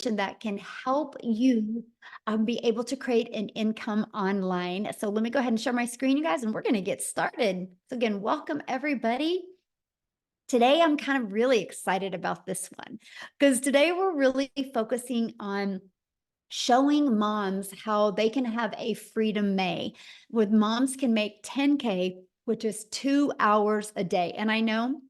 that can help you be able to create an income online. So let me go ahead and share my screen, you guys, and we're going to get started. So again, welcome everybody. Today, I'm kind of really excited about this one because today we're really focusing on showing moms how they can have a Freedom May, where moms can make 10K, which is 2 hours a day. And I know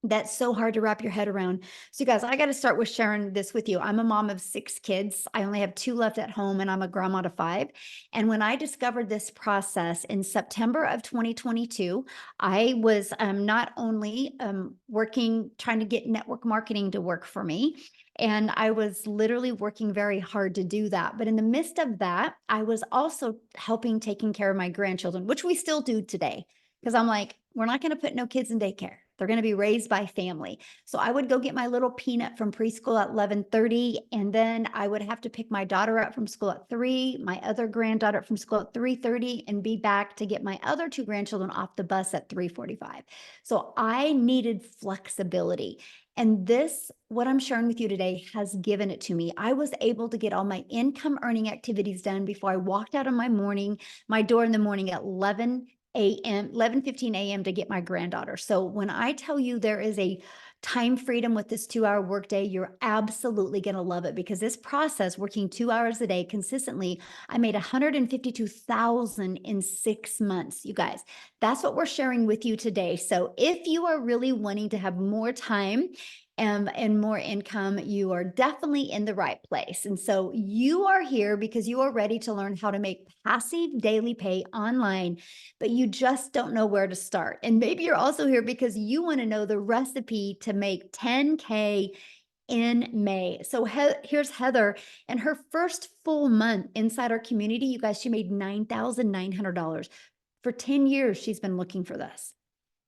that's so hard to wrap your head around. So, you guys, I got to start with sharing this with you. I'm a mom of 6 kids. I only have 2 left at home, and I'm a grandma to 5. And when I discovered this process in September of 2022, I was not only working, trying to get network marketing to work for me, and I was literally working very hard to do that. But in the midst of that, I was also helping taking care of my grandchildren, which we still do today. Because I'm like, we're not going to put no kids in daycare. They're going to be raised by family. So I would go get my little peanut from preschool at 11:30, and then I would have to pick my daughter up from school at 3, my other granddaughter from school at 3:30, and be back to get my other 2 grandchildren off the bus at 3:45. So I needed flexibility. And this, what I'm sharing with you today, has given it to me. I was able to get all my income earning activities done before I walked out of my door in the morning at 11:15 a.m. to get my granddaughter. So when I tell you there is a time freedom with this 2-hour workday, you're absolutely going to love it, because this process, working 2 hours a day consistently, I made 152,000 in 6 months. You guys, that's what we're sharing with you today. So if you are really wanting to have more time and more income, you are definitely in the right place. And so you are here because you are ready to learn how to make passive daily pay online, but you just don't know where to start. And maybe you're also here because you want to know the recipe to make 10K in May. So here's Heather, and her first full month inside our community, you guys, she made $9,900. For 10 years, she's been looking for this.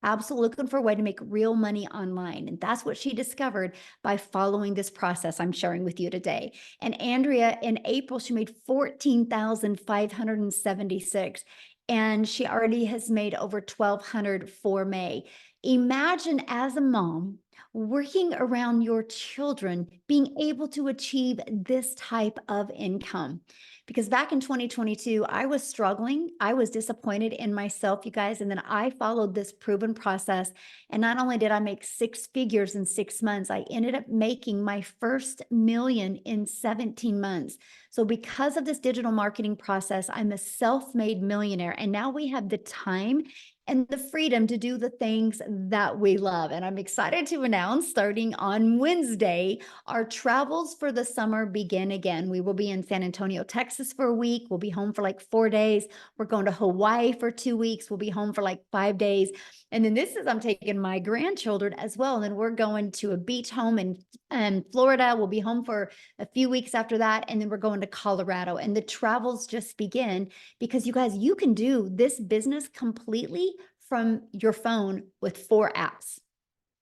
Absolutely looking for a way to make real money online. And that's what she discovered by following this process I'm sharing with you today. And Andrea, in April, she made 14,576. And she already has made over 1,200 for May. Imagine, as a mom, working around your children, being able to achieve this type of income. Because back in 2022, I was struggling. I was disappointed in myself, you guys. And then I followed this proven process. And not only did I make 6 figures in 6 months, I ended up making my first million in 17 months. So because of this digital marketing process, I'm a self-made millionaire. And now we have the time and the freedom to do the things that we love. And I'm excited to announce, starting on Wednesday, our travels for the summer begin again. We will be in San Antonio, Texas for a week. We'll be home for like 4 days. We're going to Hawaii for 2 weeks. We'll be home for like 5 days. And then I'm taking my grandchildren as well. And then we're going to a beach home in Florida. We'll be home for a few weeks after that. And then we're going to Colorado. And the travels just begin, because you guys, you can do this business completely from your phone with 4 apps.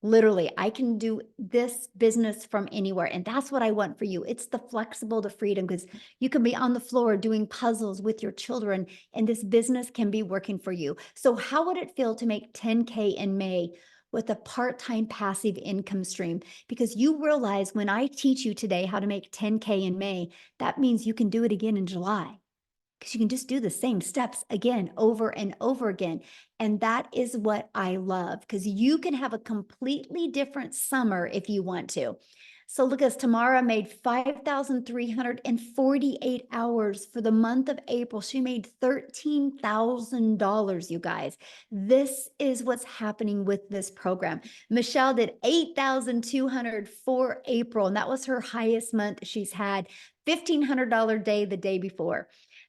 Literally, I can do this business from anywhere. And that's what I want for you. It's the flexible, the freedom, because you can be on the floor doing puzzles with your children, and this business can be working for you. So how would it feel to make 10K in May with a part-time passive income stream? Because you realize, when I teach you today how to make 10K in May, that means you can do it again in July, because you can just do the same steps again, over and over again. And that is what I love, because you can have a completely different summer if you want to. So look, as Tamara made 5,348 hours for the month of April. She made $13,000, you guys. This is what's happening with this program. Michelle did 8,200 for April, and that was her highest month she's had. $1,500 day the day before.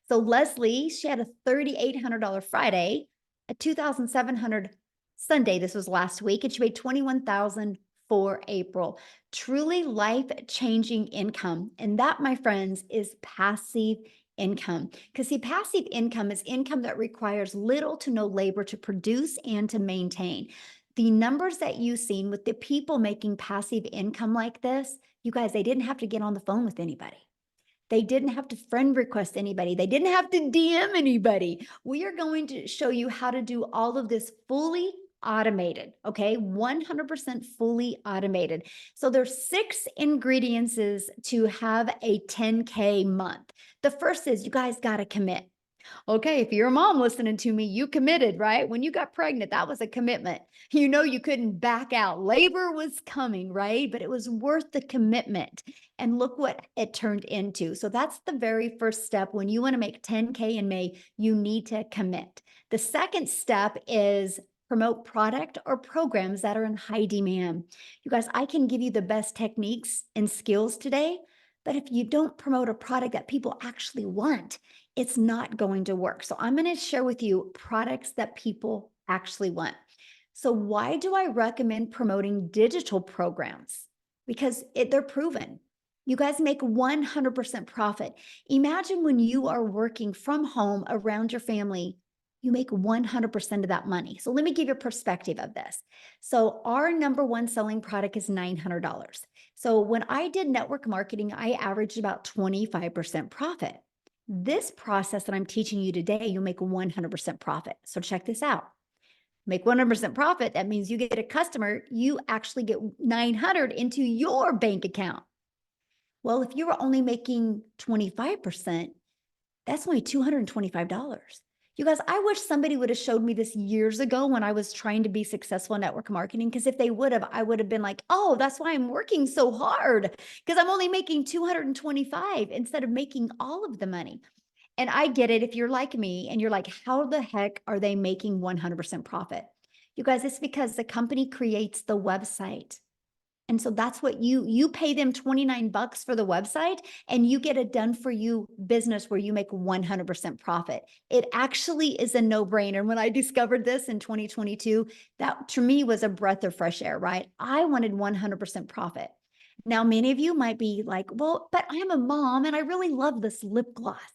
So Leslie, she had a $3,800 Friday, a $2,700 Sunday. This was last week, and she made $21,000 for April. Truly life-changing income. And that, my friends, is passive income. Because see, passive income is income that requires little to no labor to produce and to maintain. The numbers that you've seen with the people making passive income like this, you guys, they didn't have to get on the phone with anybody. They didn't have to friend request anybody. They didn't have to DM anybody. We are going to show you how to do all of this fully automated, okay? 100% fully automated. So there's 6 ingredients to have a 10K month. The first is you guys got to commit. Okay, if you're a mom listening to me, you committed, right? When you got pregnant, that was a commitment. You know, you couldn't back out. Labor was coming, right? But it was worth the commitment. And look what it turned into. So that's the very first step. When you want to make 10K in May, you need to commit. The second step is promote product or programs that are in high demand. You guys, I can give you the best techniques and skills today, but if you don't promote a product that people actually want, it's not going to work. So I'm going to share with you products that people actually want. So why do I recommend promoting digital programs? Because they're proven. You guys make 100% profit. Imagine when you are working from home around your family, you make 100% of that money. So let me give you a perspective of this. So our number one selling product is $900. So when I did network marketing, I averaged about 25% profit. This process that I'm teaching you today, you'll make 100% profit. So check this out. Make 100% profit. That means you get a customer, you actually get 900 into your bank account. Well, if you were only making 25%, that's only $225. You guys, I wish somebody would have showed me this years ago when I was trying to be successful in network marketing. Because if they would have, I would have been like, oh, that's why I'm working so hard, because I'm only making 225 instead of making all of the money. And I get it if you're like me and you're like, how the heck are they making 100% profit? You guys, it's because the company creates the website. And so that's what you pay them 29 bucks for the website and you get a done for you business where you make 100% profit. It actually is a no-brainer. When I discovered this in 2022, that to me was a breath of fresh air, right? I wanted 100% profit. Now, many of you might be like, well, but I'm a mom and I really love this lip gloss.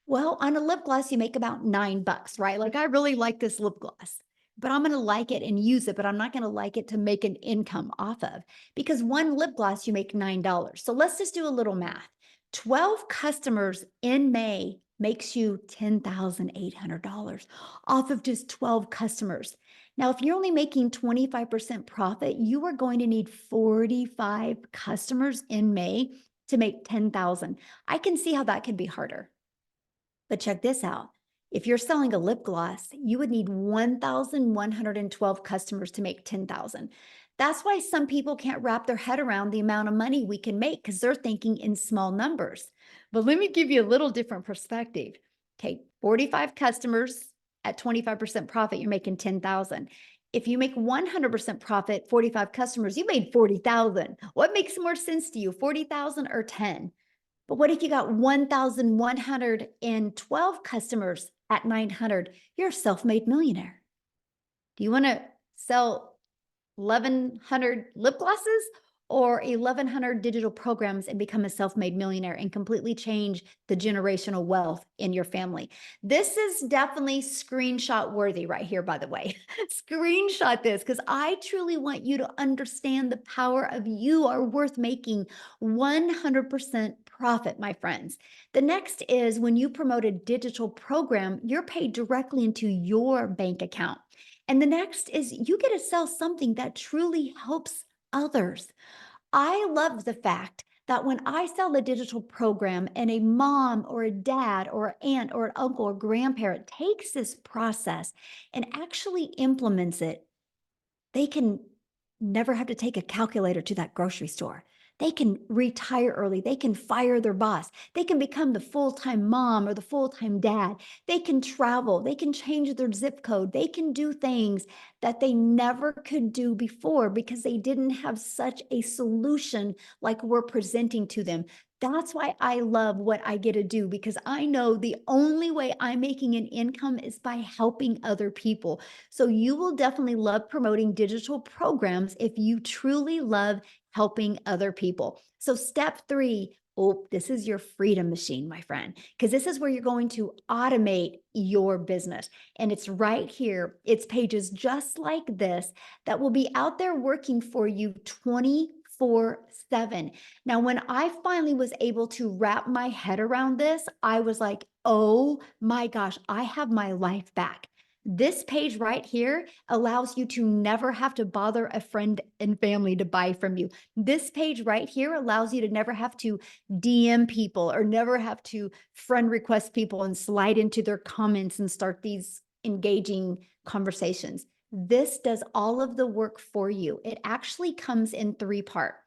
Well, on a lip gloss, you make about 9 bucks, right? Like, I really like this lip gloss, but I'm going to like it and use it, but I'm not going to like it to make an income off of, because one lip gloss, you make $9. So let's just do a little math. 12 customers in May makes you $10,800 off of just 12 customers. Now, if you're only making 25% profit, you are going to need 45 customers in May to make 10,000. I can see how that could be harder. But check this out. If you're selling a lip gloss, you would need 1,112 customers to make 10,000. That's why some people can't wrap their head around the amount of money we can make, because they're thinking in small numbers. But let me give you a little different perspective. Okay, 45 customers at 25% profit, you're making 10,000. If you make 100% profit, 45 customers, you made 40,000. What makes more sense to you, 40,000 or 10? But what if you got 1,112 customers at 900? You're a self-made millionaire. Do you want to sell 1,100 lip glosses or 1,100 digital programs and become a self-made millionaire and completely change the generational wealth in your family? This is definitely screenshot worthy right here, by the way. Screenshot this, because I truly want you to understand the power of you are worth making 100% profit, my friends. The next is when you promote a digital program, you're paid directly into your bank account. And the next is you get to sell something that truly helps others. I love the fact that when I sell a digital program and a mom or a dad or an aunt or an uncle or grandparent takes this process and actually implements it, they can never have to take a calculator to that grocery store. They can retire early. They can fire their boss. They can become the full-time mom or the full-time dad. They can travel. They can change their zip code. They can do things that they never could do before because they didn't have such a solution like we're presenting to them. That's why I love what I get to do, because I know the only way I'm making an income is by helping other people. So you will definitely love promoting digital programs if you truly love helping other people. So step 3, oh, this is your freedom machine, my friend, because this is where you're going to automate your business. And it's right here. It's pages just like this that will be out there working for you 24/7. Now, when I finally was able to wrap my head around this, I was like, oh my gosh, I have my life back. This page right here allows you to never have to bother a friend and family to buy from you. This page right here allows you to never have to DM people or never have to friend request people and slide into their comments and start these engaging conversations. This does all of the work for you. It actually comes in 3 parts.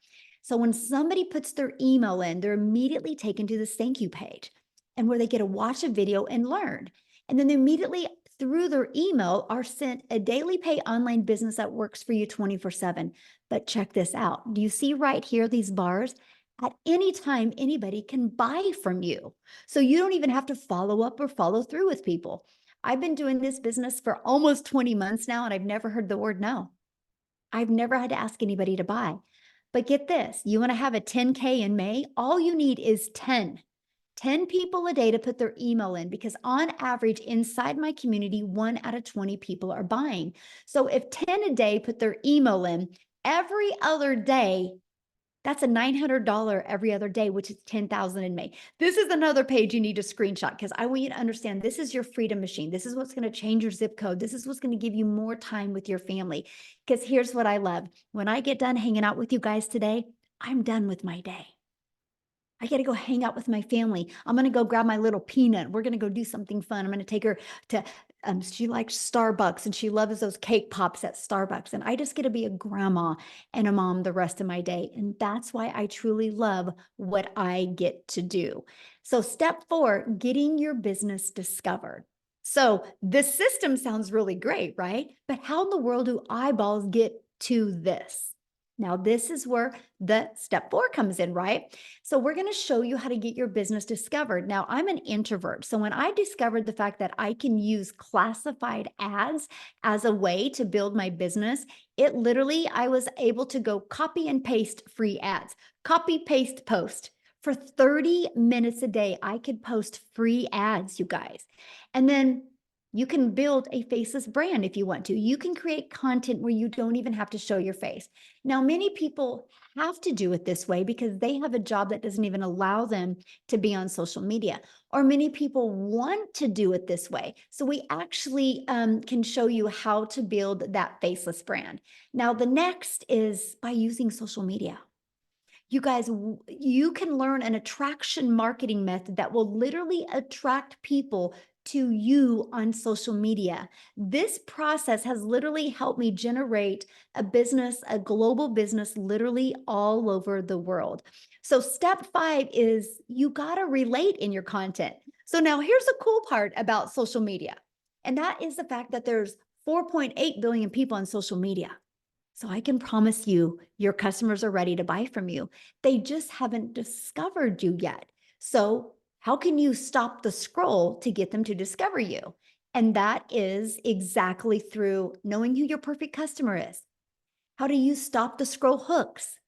So when somebody puts their email in, they're immediately taken to this thank you page and where they get to watch a video and learn. And then they immediately through their email are sent a daily pay online business that works for you 24/7. But check this out. Do you see right here, these bars? At any time, anybody can buy from you. So you don't even have to follow up or follow through with people. I've been doing this business for almost 20 months now, and I've never heard the word no. I've never had to ask anybody to buy. But get this, you want to have a 10K in May? All you need is 10 people a day to put their email in, because on average inside my community, 1 out of 20 people are buying. So if 10 a day put their email in every other day, that's a $900 every other day, which is 10,000 in May. This is another page you need to screenshot, because I want you to understand this is your freedom machine. This is what's going to change your zip code. This is what's going to give you more time with your family. Because here's what I love. When I get done hanging out with you guys today, I'm done with my day. I got to go hang out with my family. I'm going to go grab my little peanut. We're going to go do something fun. I'm going to take her to, she likes Starbucks and she loves those cake pops at Starbucks. And I just get to be a grandma and a mom the rest of my day. And that's why I truly love what I get to do. So step 4, getting your business discovered. So this system sounds really great, right? But how in the world do eyeballs get to this? Now, this is where the step 4 comes in, right? So we're going to show you how to get your business discovered. Now, I'm an introvert. So when I discovered the fact that I can use classified ads as a way to build my business, it literally, I was able to go copy and paste free ads, copy, paste, post. For 30 minutes a day, I could post free ads, you guys. And then you can build a faceless brand if you want to. You can create content where you don't even have to show your face. Now, many people have to do it this way because they have a job that doesn't even allow them to be on social media. Or many people want to do it this way. So we actually can show you how to build that faceless brand. Now, the next is by using social media. You guys, you can learn an attraction marketing method that will literally attract people to you on social media. This process has literally helped me generate a business, a global business, literally all over the world. So step 5 is you got to relate in your content. So now here's the cool part about social media. And that is the fact that there's 4.8 billion people on social media. So I can promise you, your customers are ready to buy from you. They just haven't discovered you yet. So how can you stop the scroll to get them to discover you? And that is exactly through knowing who your perfect customer is. How to use stop the scroll hooks.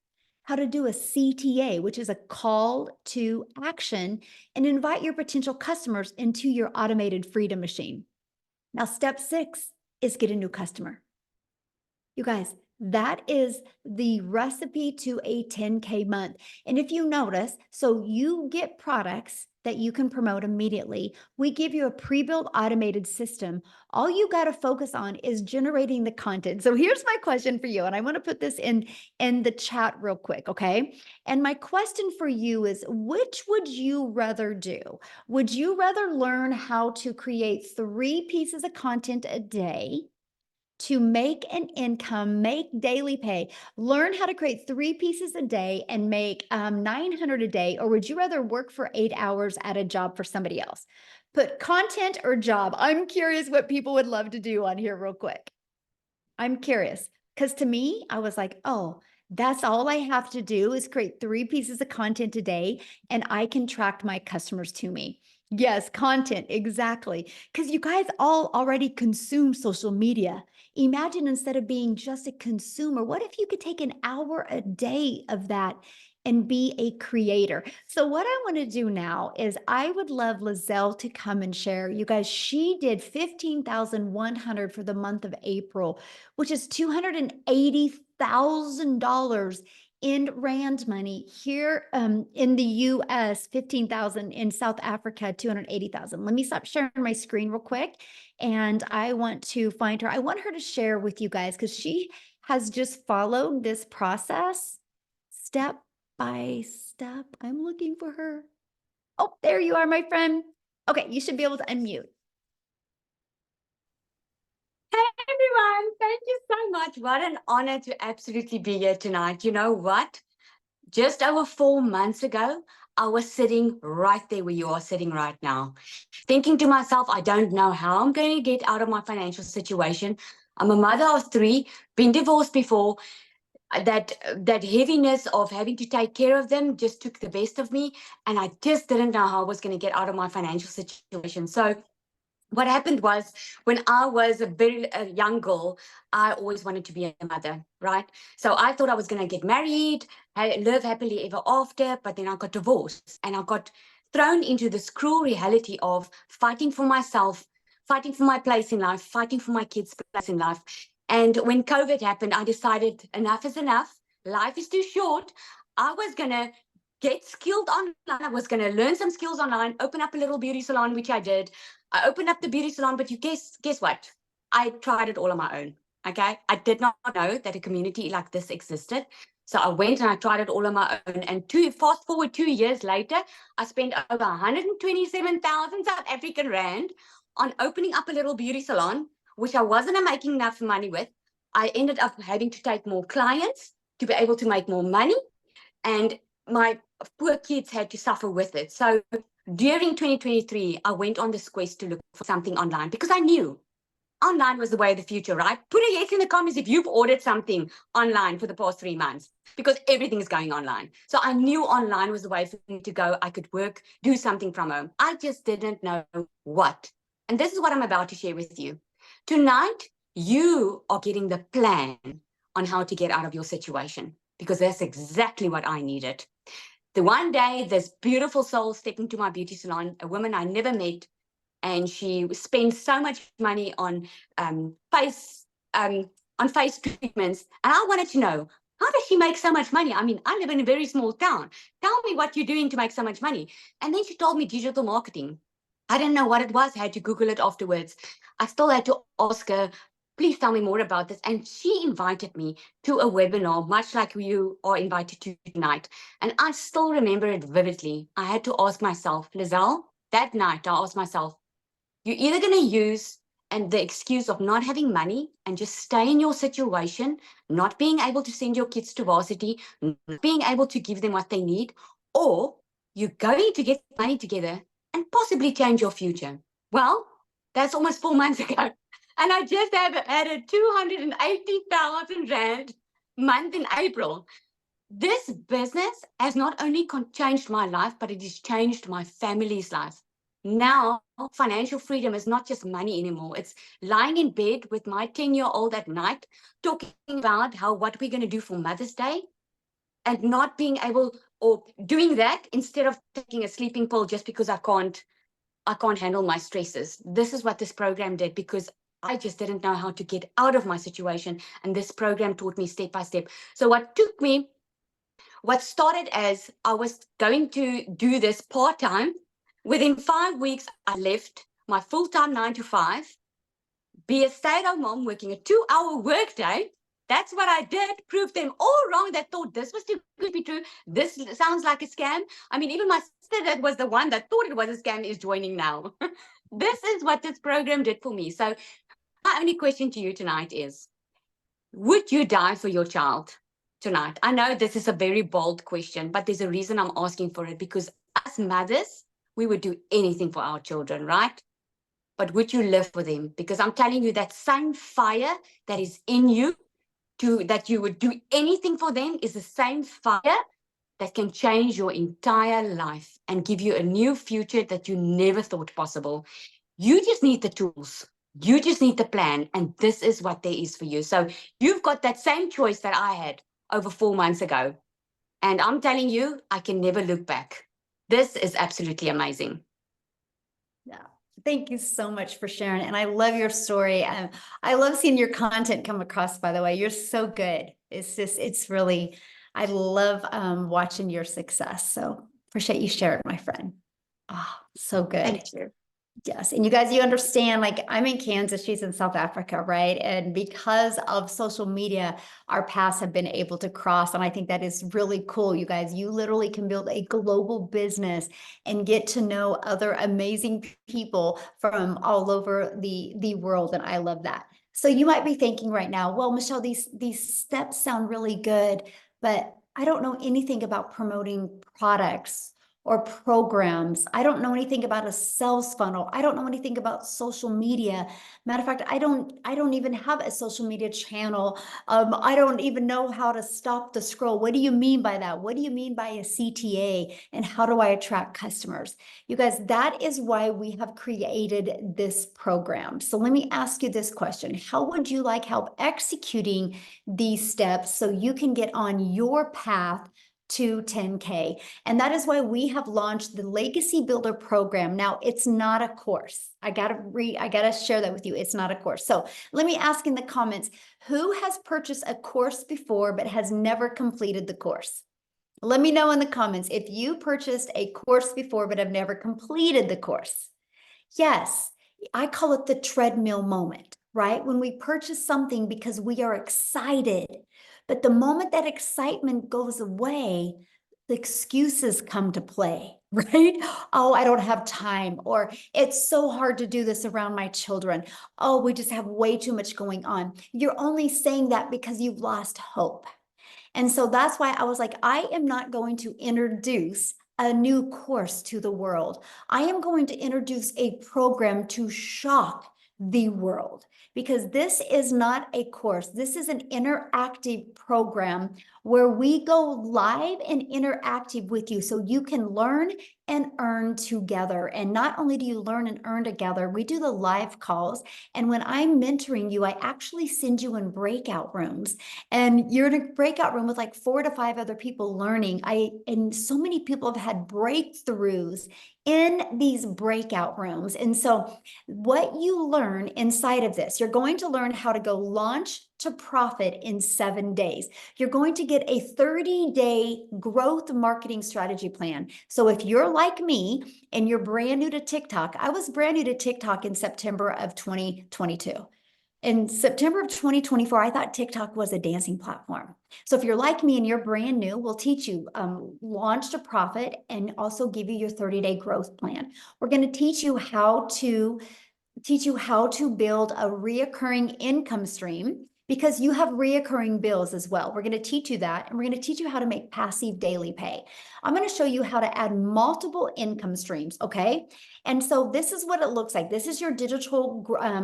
How to do a CTA, which is a call to action, and invite your potential customers into your automated freedom machine. Now, step 6 is get a new customer. You guys, that is the recipe to a 10K month. And if you notice, so you get products that you can promote immediately. We give you a pre-built automated system. All you got to focus on is generating the content. So here's my question for you. And I want to put this in the chat real quick. Okay. And my question for you is, which would you rather do? Would you rather learn how to create 3 pieces of content a day to make an income, make daily pay, learn how to create 3 pieces a day and make 900 a day? Or would you rather work for 8 hours at a job for somebody else? Put content or job. I'm curious what people would love to do on here real quick. I'm curious because to me, I was like, oh, that's all I have to do is create 3 pieces of content a day and I can track my customers to me. Yes, content, exactly. Because you guys all already consume social media. Imagine instead of being just a consumer, what if you could take an hour a day of that and be a creator? So what I want to do now is I would love Lizelle to come and share. You guys, she did 15,100 for the month of April, which is $280,000 in rand money. Here in the US, 15,000. In South Africa, 280,000. Let me stop sharing my screen real quick. And I want to find her. I want her to share with you guys because she has just followed this process step by step. I'm looking for her. Oh, there you are, my friend. Okay, you should be able to unmute. Hey everyone, thank you so much. What an honor to absolutely be here tonight. You know what? Just over 4 months ago, I was sitting right there where you are sitting right now, thinking to myself, I don't know how I'm going to get out of my financial situation. I'm a mother of 3, been divorced before. That heaviness of having to take care of them just took the best of me, and I just didn't know how I was going to get out of my financial situation. So what happened was, when I was a young girl, I always wanted to be a mother, right? So I thought I was going to get married, live happily ever after, but then I got divorced and I got thrown into this cruel reality of fighting for myself, fighting for my place in life, fighting for my kids' place in life. And when COVID happened, I decided enough is enough. Life is too short. I was going to get skilled online. I was going to learn some skills online, open up a little beauty salon, which I did. I opened up the beauty salon, but you guess what? I tried it all on my own. Okay. I did not know that a community like this existed. So I went and I tried it all on my own. And fast forward 2 years later, I spent over 127,000 South African Rand on opening up a little beauty salon, which I wasn't making enough money with. I ended up having to take more clients to be able to make more money. And my poor kids had to suffer with it. So during 2023, I went on this quest to look for something online because I knew online was the way of the future, right? Put a yes in the comments if you've ordered something online for the past 3 months, because everything is going online. So I knew online was the way for me to go. I could work, do something from home. I just didn't know what. And this is what I'm about to share with you. Tonight, you are getting the plan on how to get out of your situation, because that's exactly what I needed. The one day, this beautiful soul stepped into my beauty salon, a woman I never met, and she spent so much money on face treatments, and I wanted to know, how does she make so much money? I mean, I live in a very small town. Tell me what you're doing to make so much money. And then she told me digital marketing. I didn't know what it was. I had to Google it afterwards. I still had to ask her, please tell me more about this. And she invited me to a webinar, much like you are invited to tonight. And I still remember it vividly. I had to ask myself, Lizelle, that night, I asked myself, you're either going to use the excuse of not having money and just stay in your situation, not being able to send your kids to varsity, not being able to give them what they need, or you're going to get money together and possibly change your future. Well, that's almost 4 months ago. And I just have had a 280,000 Rand month in April. This business has not only changed my life, but it has changed my family's life. Now, financial freedom is not just money anymore. It's lying in bed with my 10-year-old at night, talking about what we're going to do for Mother's Day, and not being able, or doing that instead of taking a sleeping pill just because I can't handle my stresses. This is what this program did, because I just didn't know how to get out of my situation. And this program taught me step by step. So what started as I was going to do this part-time, within 5 weeks, I left my full-time 9 to 5, be a stay-at-home mom working a 2-hour workday. That's what I did. Proved them all wrong that thought this was too good to be true. This sounds like a scam. I mean, even my sister, that was the one that thought it was a scam, is joining now. This is what this program did for me. So my only question to you tonight is, would you die for your child tonight? I know this is a very bold question, but there's a reason I'm asking for it, because as mothers, we would do anything for our children, right? But would you live for them? Because I'm telling you, that same fire that is in you, that you would do anything for them, is the same fire that can change your entire life and give you a new future that you never thought possible. You just need the tools. You just need the plan. And this is what there is for you. So you've got that same choice that I had over 4 months ago. And I'm telling you, I can never look back. This is absolutely amazing. Yeah. Thank you so much for sharing. And I love your story. I love seeing your content come across, by the way. You're so good. It's really I love watching your success. So appreciate you sharing, my friend. Oh, so good. Thank you. Yes. And you guys, you understand, like I'm in Kansas, she's in South Africa, right? And because of social media, our paths have been able to cross. And I think that is really cool. You guys, you literally can build a global business and get to know other amazing people from all over the world. And I love that. So you might be thinking right now, well, Michelle, these steps sound really good, but I don't know anything about promoting products or programs. I don't know anything about a sales funnel. I don't know anything about social media. Matter of fact, I don't even have a social media channel. I don't even know how to stop the scroll. What do you mean by that? What do you mean by a CTA? And how do I attract customers? You guys, that is why we have created this program. So let me ask you this question. How would you like help executing these steps so you can get on your path to 10K? And that is why we have launched the Legacy Builder program. Now, it's not a course. I gotta share that with you. It's not a course. So let me ask in the comments, who has purchased a course before but has never completed the course? Let me know in the comments if you purchased a course before but have never completed the course. Yes, I call it the treadmill moment, right? When we purchase something because we are excited, but the moment that excitement goes away, the excuses come to play, right? Oh, I don't have time, or it's so hard to do this around my children. Oh, we just have way too much going on. You're only saying that because you've lost hope. And so that's why I was like, I am not going to introduce a new course to the world. I am going to introduce a program to shock the world, because this is not a course. This is an interactive program where we go live and interactive with you so you can learn and earn together. And not only do you learn and earn together, we do the live calls. And when I'm mentoring you, I actually send you in breakout rooms, and you're in a breakout room with like 4 to 5 other people learning. And so many people have had breakthroughs in these breakout rooms. And so what you learn inside of this, you're going to learn how to go launch to profit in 7 days. You're going to get a 30-day growth marketing strategy plan. So if you're like me and you're brand new to TikTok, I was brand new to TikTok in September of 2022. In September of 2024, I thought TikTok was a dancing platform. So if you're like me and you're brand new, we'll teach you launch to profit and also give you your 30-day growth plan. We're going to teach you how to build a reoccurring income stream, because you have reoccurring bills as well. We're going to teach you that, and we're going to teach you how to make passive daily pay. I'm going to show you how to add multiple income streams, okay? And so this is what it looks like. This is your digital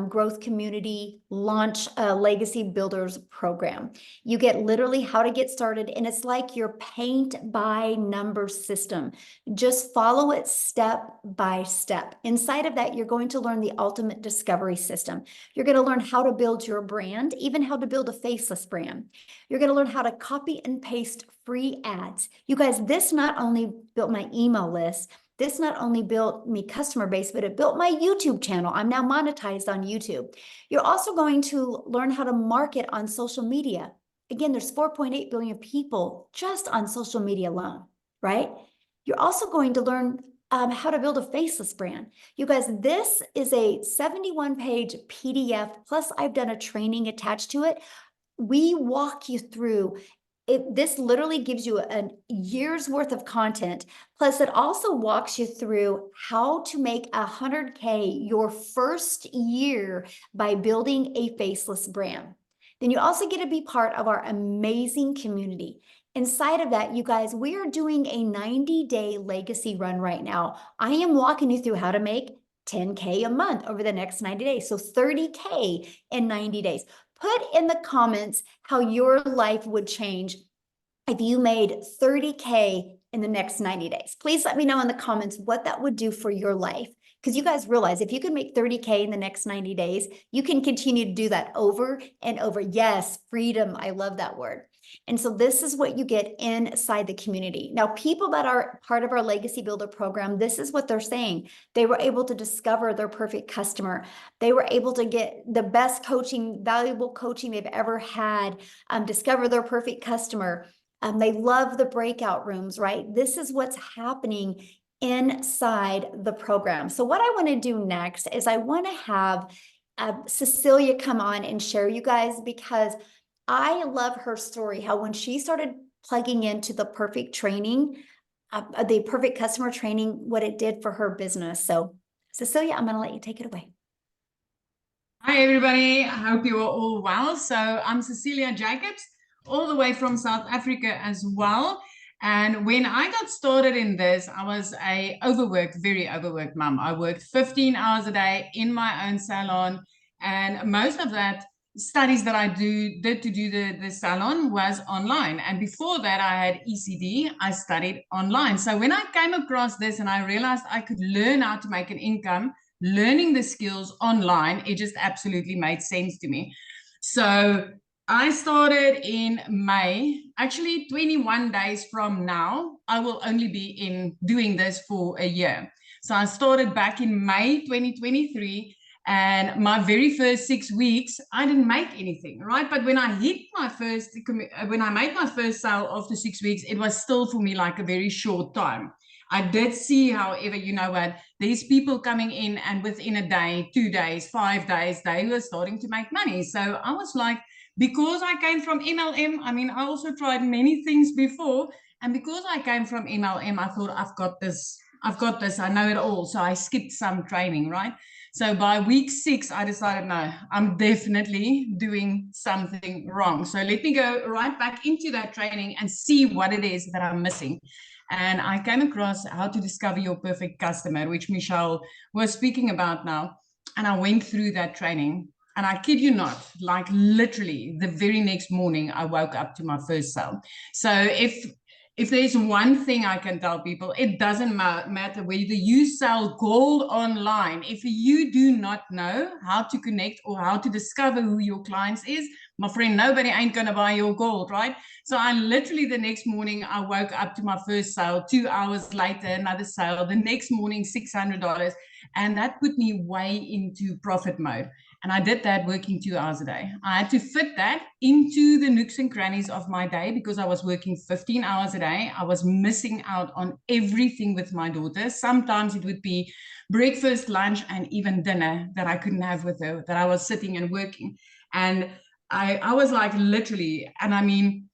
growth community launch legacy builders program. You get literally how to get started, and it's like your paint by numbers system. Just follow it step by step. Inside of that, you're going to learn the ultimate discovery system. You're going to learn how to build your brand, even how to build a faceless brand. You're going to learn how to copy and paste free ads. You guys, this not only built my email list, this not only built me customer base, but it built my YouTube channel. I'm now monetized on YouTube. You're also going to learn how to market on social media. Again, there's 4.8 billion people just on social media alone, right? You're also going to learn how to build a faceless brand. You guys, this is a 71-page PDF, plus I've done a training attached to it. We walk you through it. This literally gives you a year's worth of content. Plus, it also walks you through how to make 100K your first year by building a faceless brand. Then you also get to be part of our amazing community. Inside of that, you guys, we are doing a 90-day legacy run right now. I am walking you through how to make 10K a month over the next 90 days. So 30K in 90 days. Put in the comments how your life would change if you made 30K in the next 90 days. Please let me know in the comments what that would do for your life. Because you guys realize if you can make 30K in the next 90 days, you can continue to do that over and over. Yes, freedom. I love that word. And so this is what you get inside the community. Now, people that are part of our Legacy Builder program, this is what they're saying. They were able to discover their perfect customer. They were able to get the best coaching, valuable coaching they've ever had, discover their perfect customer. They love the breakout rooms, right? This is what's happening inside the program. So what I want to do next is I want to have Cecilia come on and share you guys, because I love her story, how when she started plugging into the perfect training, the perfect customer training, what it did for her business. So Cecilia, I'm going to let you take it away. Hi, everybody. I hope you are all well. So I'm Cecilia Jacobs, all the way from South Africa as well. And when I got started in this, I was a very overworked mom. I worked 15 hours a day in my own salon. And most of that studies that I did to do the salon was online. And before that, I had ECD. I studied online. So when I came across this and I realized I could learn how to make an income, learning the skills online, it just absolutely made sense to me. So I started in May. Actually, 21 days from now, I will only be doing this for a year. So I started back in May 2023, and my very first 6 weeks, I didn't make anything, right? But when I made my first sale after 6 weeks, it was still for me like a very short time. I did see, however, you know what, there's people coming in, and within a day, 2 days, 5 days, they were starting to make money. So I was like, because I came from MLM, I mean, I also tried many things before. And because I came from MLM, I thought, I've got this, I know it all. So I skipped some training, right? So by week 6, I decided, no, I'm definitely doing something wrong. So let me go right back into that training and see what it is that I'm missing. And I came across How to Discover Your Perfect Customer, which Michelle was speaking about now. And I went through that training. And I kid you not, like literally the very next morning, I woke up to my first sale. So if there's one thing I can tell people, it doesn't matter whether you sell gold online. If you do not know how to connect or how to discover who your clients is, my friend, nobody ain't going to buy your gold, right? So I literally, the next morning, I woke up to my first sale. 2 hours later, another sale. The next morning, $600. And that put me way into profit mode. And I did that working 2 hours a day. I had to fit that into the nooks and crannies of my day, because I was working 15 hours a day. I was missing out on everything with my daughter. Sometimes it would be breakfast, lunch, and even dinner that I couldn't have with her, that I was sitting and working. And I was like literally, and I mean,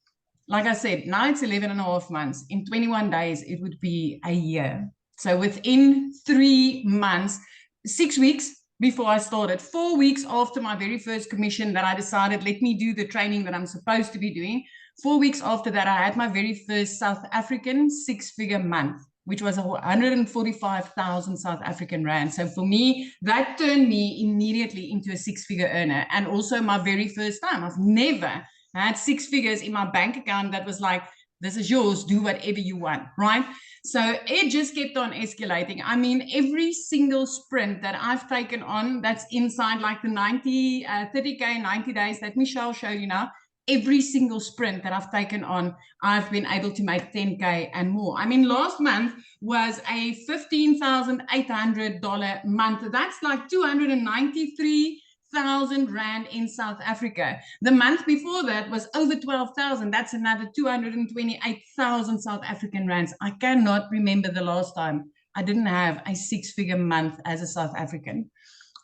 like I said, now it's 11.5 months. In 21 days, it would be a year. So within 3 months, 6 weeks before I started, 4 weeks after my very first commission, that I decided, let me do the training that I'm supposed to be doing. 4 weeks after that, I had my very first South African 6-figure month, which was 145,000 South African rand. So for me, that turned me immediately into a 6-figure earner. And also my very first time. I've never had 6 figures in my bank account that was like, this is yours, do whatever you want, right? So it just kept on escalating. I mean, every single sprint that I've taken on, that's inside like the 30K, 90 days that Michelle showed you now, every single sprint that I've taken on, I've been able to make 10K and more. I mean, last month was a $15,800 month. That's like 293,000 rand in South Africa. The month before that was over 12,000. That's another 228,000 South African rands. I cannot remember the last time I didn't have a 6-figure month as a South African.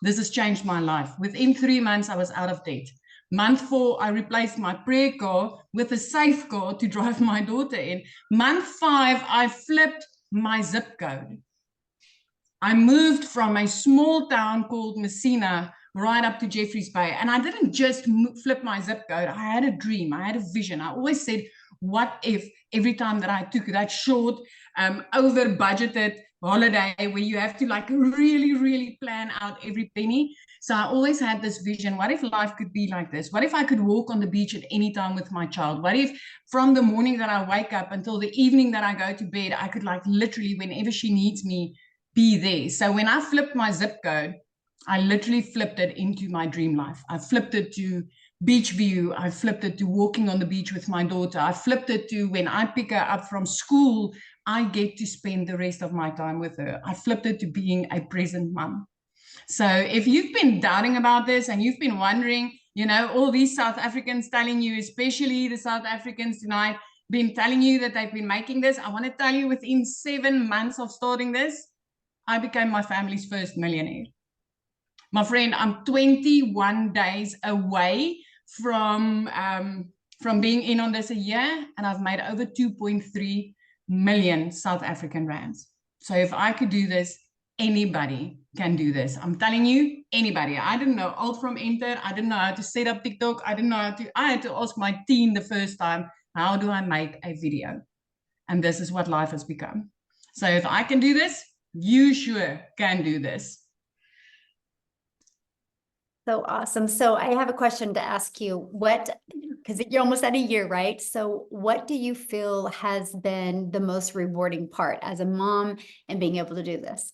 This has changed my life. Within 3 months, I was out of debt. Month 4, I replaced my prayer car with a safe car to drive my daughter in. Month 5, I flipped my zip code. I moved from a small town called Messina right up to Jeffreys Bay. And I didn't just flip my zip code. I had a dream. I had a vision. I always said, what if every time that I took that short, over budgeted holiday where you have to like really, really plan out every penny. So I always had this vision. What if life could be like this? What if I could walk on the beach at any time with my child? What if from the morning that I wake up until the evening that I go to bed, I could like literally, whenever she needs me, be there. So when I flipped my zip code, I literally flipped it into my dream life. I flipped it to beach view. I flipped it to walking on the beach with my daughter. I flipped it to when I pick her up from school, I get to spend the rest of my time with her. I flipped it to being a present mom. So if you've been doubting about this and you've been wondering, you know, all these South Africans telling you, especially the South Africans tonight, been telling you that they've been making this. I want to tell you, within 7 months of starting this, I became my family's first millionaire. My friend, I'm 21 days away from being in on this a year, and I've made over 2.3 million South African rands. So if I could do this, anybody can do this. I'm telling you, anybody. I didn't know alt from enter. I didn't know how to set up TikTok. I had to ask my team the first time, how do I make a video? And this is what life has become. So if I can do this, you sure can do this. So awesome. So I have a question to ask you. Because you're almost at a year, right? So what do you feel has been the most rewarding part as a mom and being able to do this?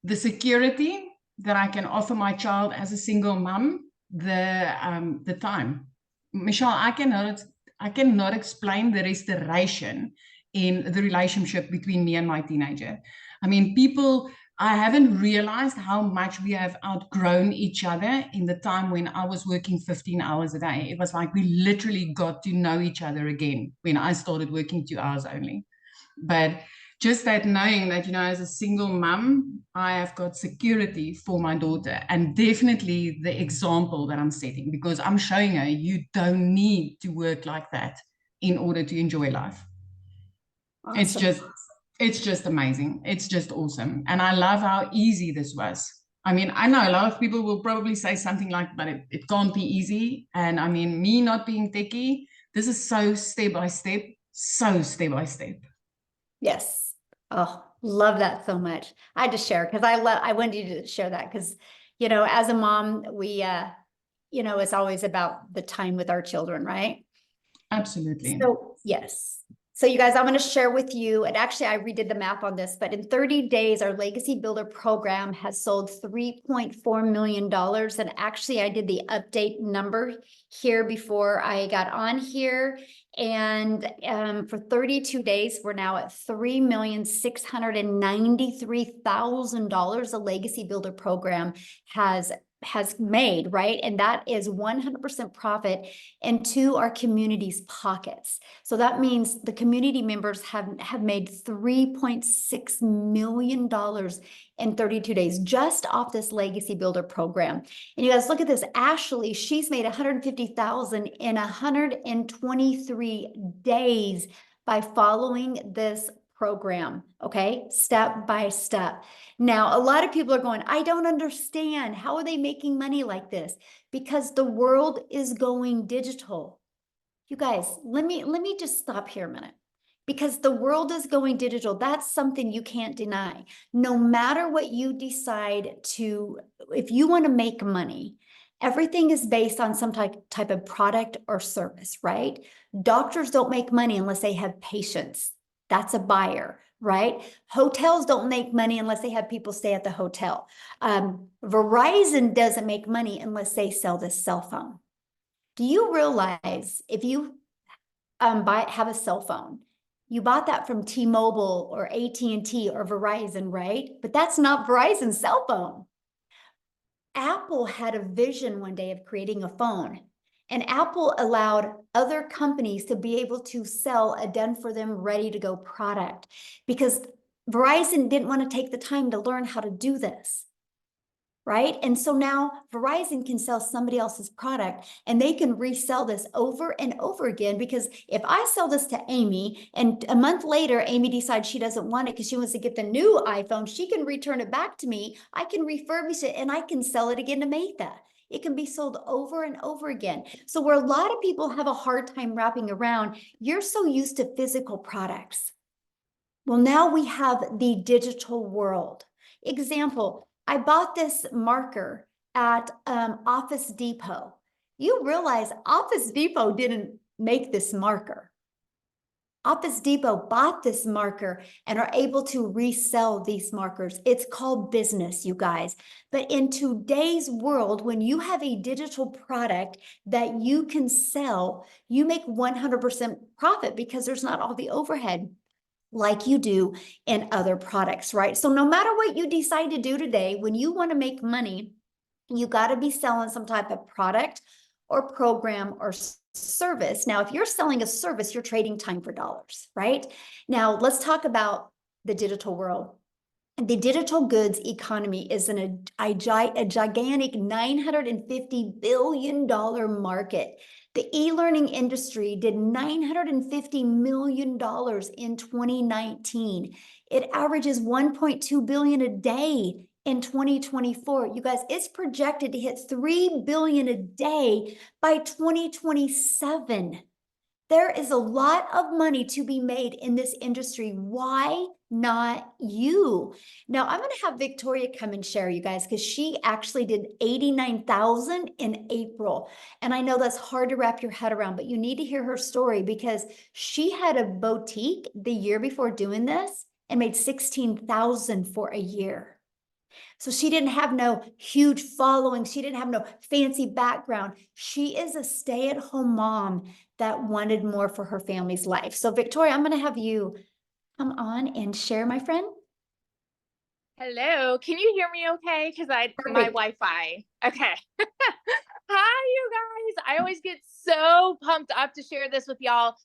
The security that I can offer my child as a single mom, the time. Michelle, I cannot explain the restoration in the relationship between me and my teenager. I mean, I haven't realized how much we have outgrown each other in the time when I was working 15 hours a day. It was like we literally got to know each other again when I started working 2 hours only. But just that knowing that, as a single mom, I have got security for my daughter, and definitely the example that I'm setting, because I'm showing her you don't need to work like that in order to enjoy life. Awesome. It's just amazing. It's just awesome. And I love how easy this was. I mean, I know a lot of people will probably say something like, but it can't be easy. And I mean, me not being techie, this is so step by step. Yes. Oh, love that so much. I had to share because I wanted you to share that because, as a mom, we, it's always about the time with our children, right? Absolutely. So, yes. So you guys, I'm going to share with you, and actually I redid the math on this, but in 30 days, our Legacy Builder program has sold $3.4 million. And actually I did the update number here before I got on here. And for 32 days, we're now at $3,693,000 the Legacy Builder program has made, right? And that is 100% profit into our community's pockets. So that means the community members have made $3.6 million in 32 days just off this Legacy Builder program. And you guys look at this, Ashley, she's made $150,000 in 123 days by following this program, okay? Step by step. Now, a lot of people are going, I don't understand. How are they making money like this? Because the world is going digital. You guys, let me just stop here a minute. Because the world is going digital. That's something you can't deny. No matter what you decide to, if you want to make money, everything is based on some type of product or service, right? Doctors don't make money unless they have patients. That's a buyer, right? Hotels don't make money unless they have people stay at the hotel. Verizon doesn't make money unless they sell this cell phone. Do you realize if you have a cell phone, you bought that from T-Mobile or AT&T or Verizon, right? But that's not Verizon's cell phone. Apple had a vision one day of creating a phone, and Apple allowed other companies to be able to sell a done-for-them, ready-to-go product because Verizon didn't want to take the time to learn how to do this, right? And so now Verizon can sell somebody else's product and they can resell this over and over again, because if I sell this to Amy and a month later, Amy decides she doesn't want it because she wants to get the new iPhone, she can return it back to me. I can refurbish it and I can sell it again to Maytha. It can be sold over and over again. So where a lot of people have a hard time wrapping around, you're so used to physical products. Well, now we have the digital world. Example, I bought this marker at Office Depot. You realize Office Depot didn't make this marker. Office Depot bought this marker and are able to resell these markers. It's called business, you guys. But in today's world, when you have a digital product that you can sell, you make 100% profit because there's not all the overhead like you do in other products, right? So no matter what you decide to do today, when you want to make money, you got to be selling some type of product or program or service. Now, if you're selling a service, you're trading time for dollars, right? Now, let's talk about the digital world. The digital goods economy is a gigantic $950 billion market. The e-learning industry did $950 million in 2019. It averages 1.2 billion a day in 2024. You guys, it's projected to hit 3 billion a day by 2027. There is a lot of money to be made in this industry. Why not you? Now, I'm going to have Victoria come and share, you guys, because she actually did 89,000 in April. And I know that's hard to wrap your head around, but you need to hear her story because she had a boutique the year before doing this and made 16,000 for a year. So she didn't have no huge following. She didn't have no fancy background. She is a stay-at-home mom that wanted more for her family's life. So Victoria, I'm going to have you come on and share, my friend. Hello, can you hear me okay? Because my Perfect. Wi-Fi. Okay. Hi, you guys. I always get so pumped up to share this with y'all.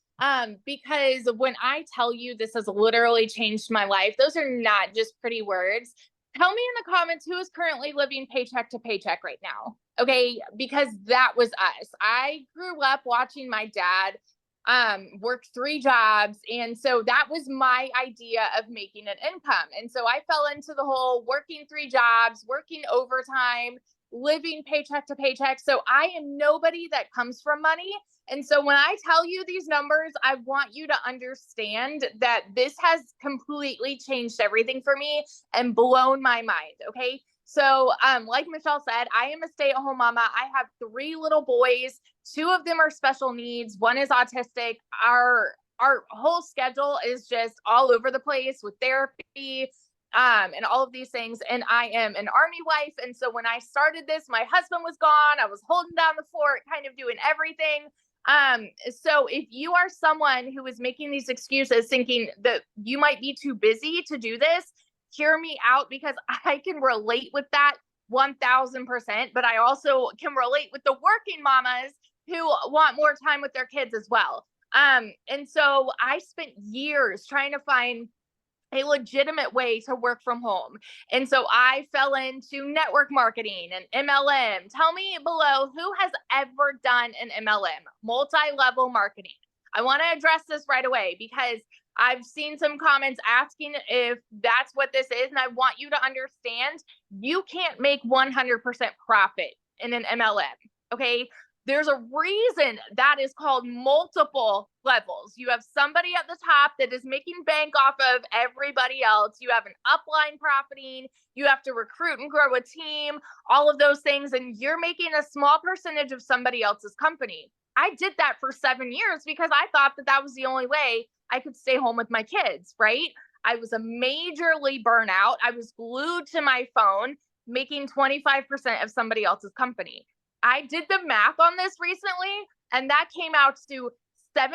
Because when I tell you this has literally changed my life, those are not just pretty words. Tell me in the comments who is currently living paycheck to paycheck right now. Okay, because that was us. I grew up watching my dad work 3 jobs. And so that was my idea of making an income. And so I fell into the whole working 3 jobs, working overtime, living paycheck to paycheck. So I am nobody that comes from money. And so when I tell you these numbers, I want you to understand that this has completely changed everything for me and blown my mind. Okay. So, like Michelle said, I am a stay-at-home mama. I have 3 little boys. 2 of them are special needs. 1 is autistic. Our whole schedule is just all over the place with therapy, and all of these things. And I am an Army wife. And so when I started this, my husband was gone. I was holding down the fort, kind of doing everything. So if you are someone who is making these excuses, thinking that you might be too busy to do this, hear me out, because I can relate with that 1000%, but I also can relate with the working mamas who want more time with their kids as well. And so I spent years trying to find a legitimate way to work from home. And so I fell into network marketing and MLM. Tell me below, who has ever done an MLM, multi-level marketing? I want to address this right away because I've seen some comments asking if that's what this is. And I want you to understand, you can't make 100% profit in an MLM. Okay. There's a reason that is called multiple levels. You have somebody at the top that is making bank off of everybody else. You have an upline profiting. You have to recruit and grow a team, all of those things. And you're making a small percentage of somebody else's company. I did that for 7 years because I thought that that was the only way I could stay home with my kids, right? I was a majorly burnout. I was glued to my phone, making 25% of somebody else's company. I did the math on this recently, and that came out to $7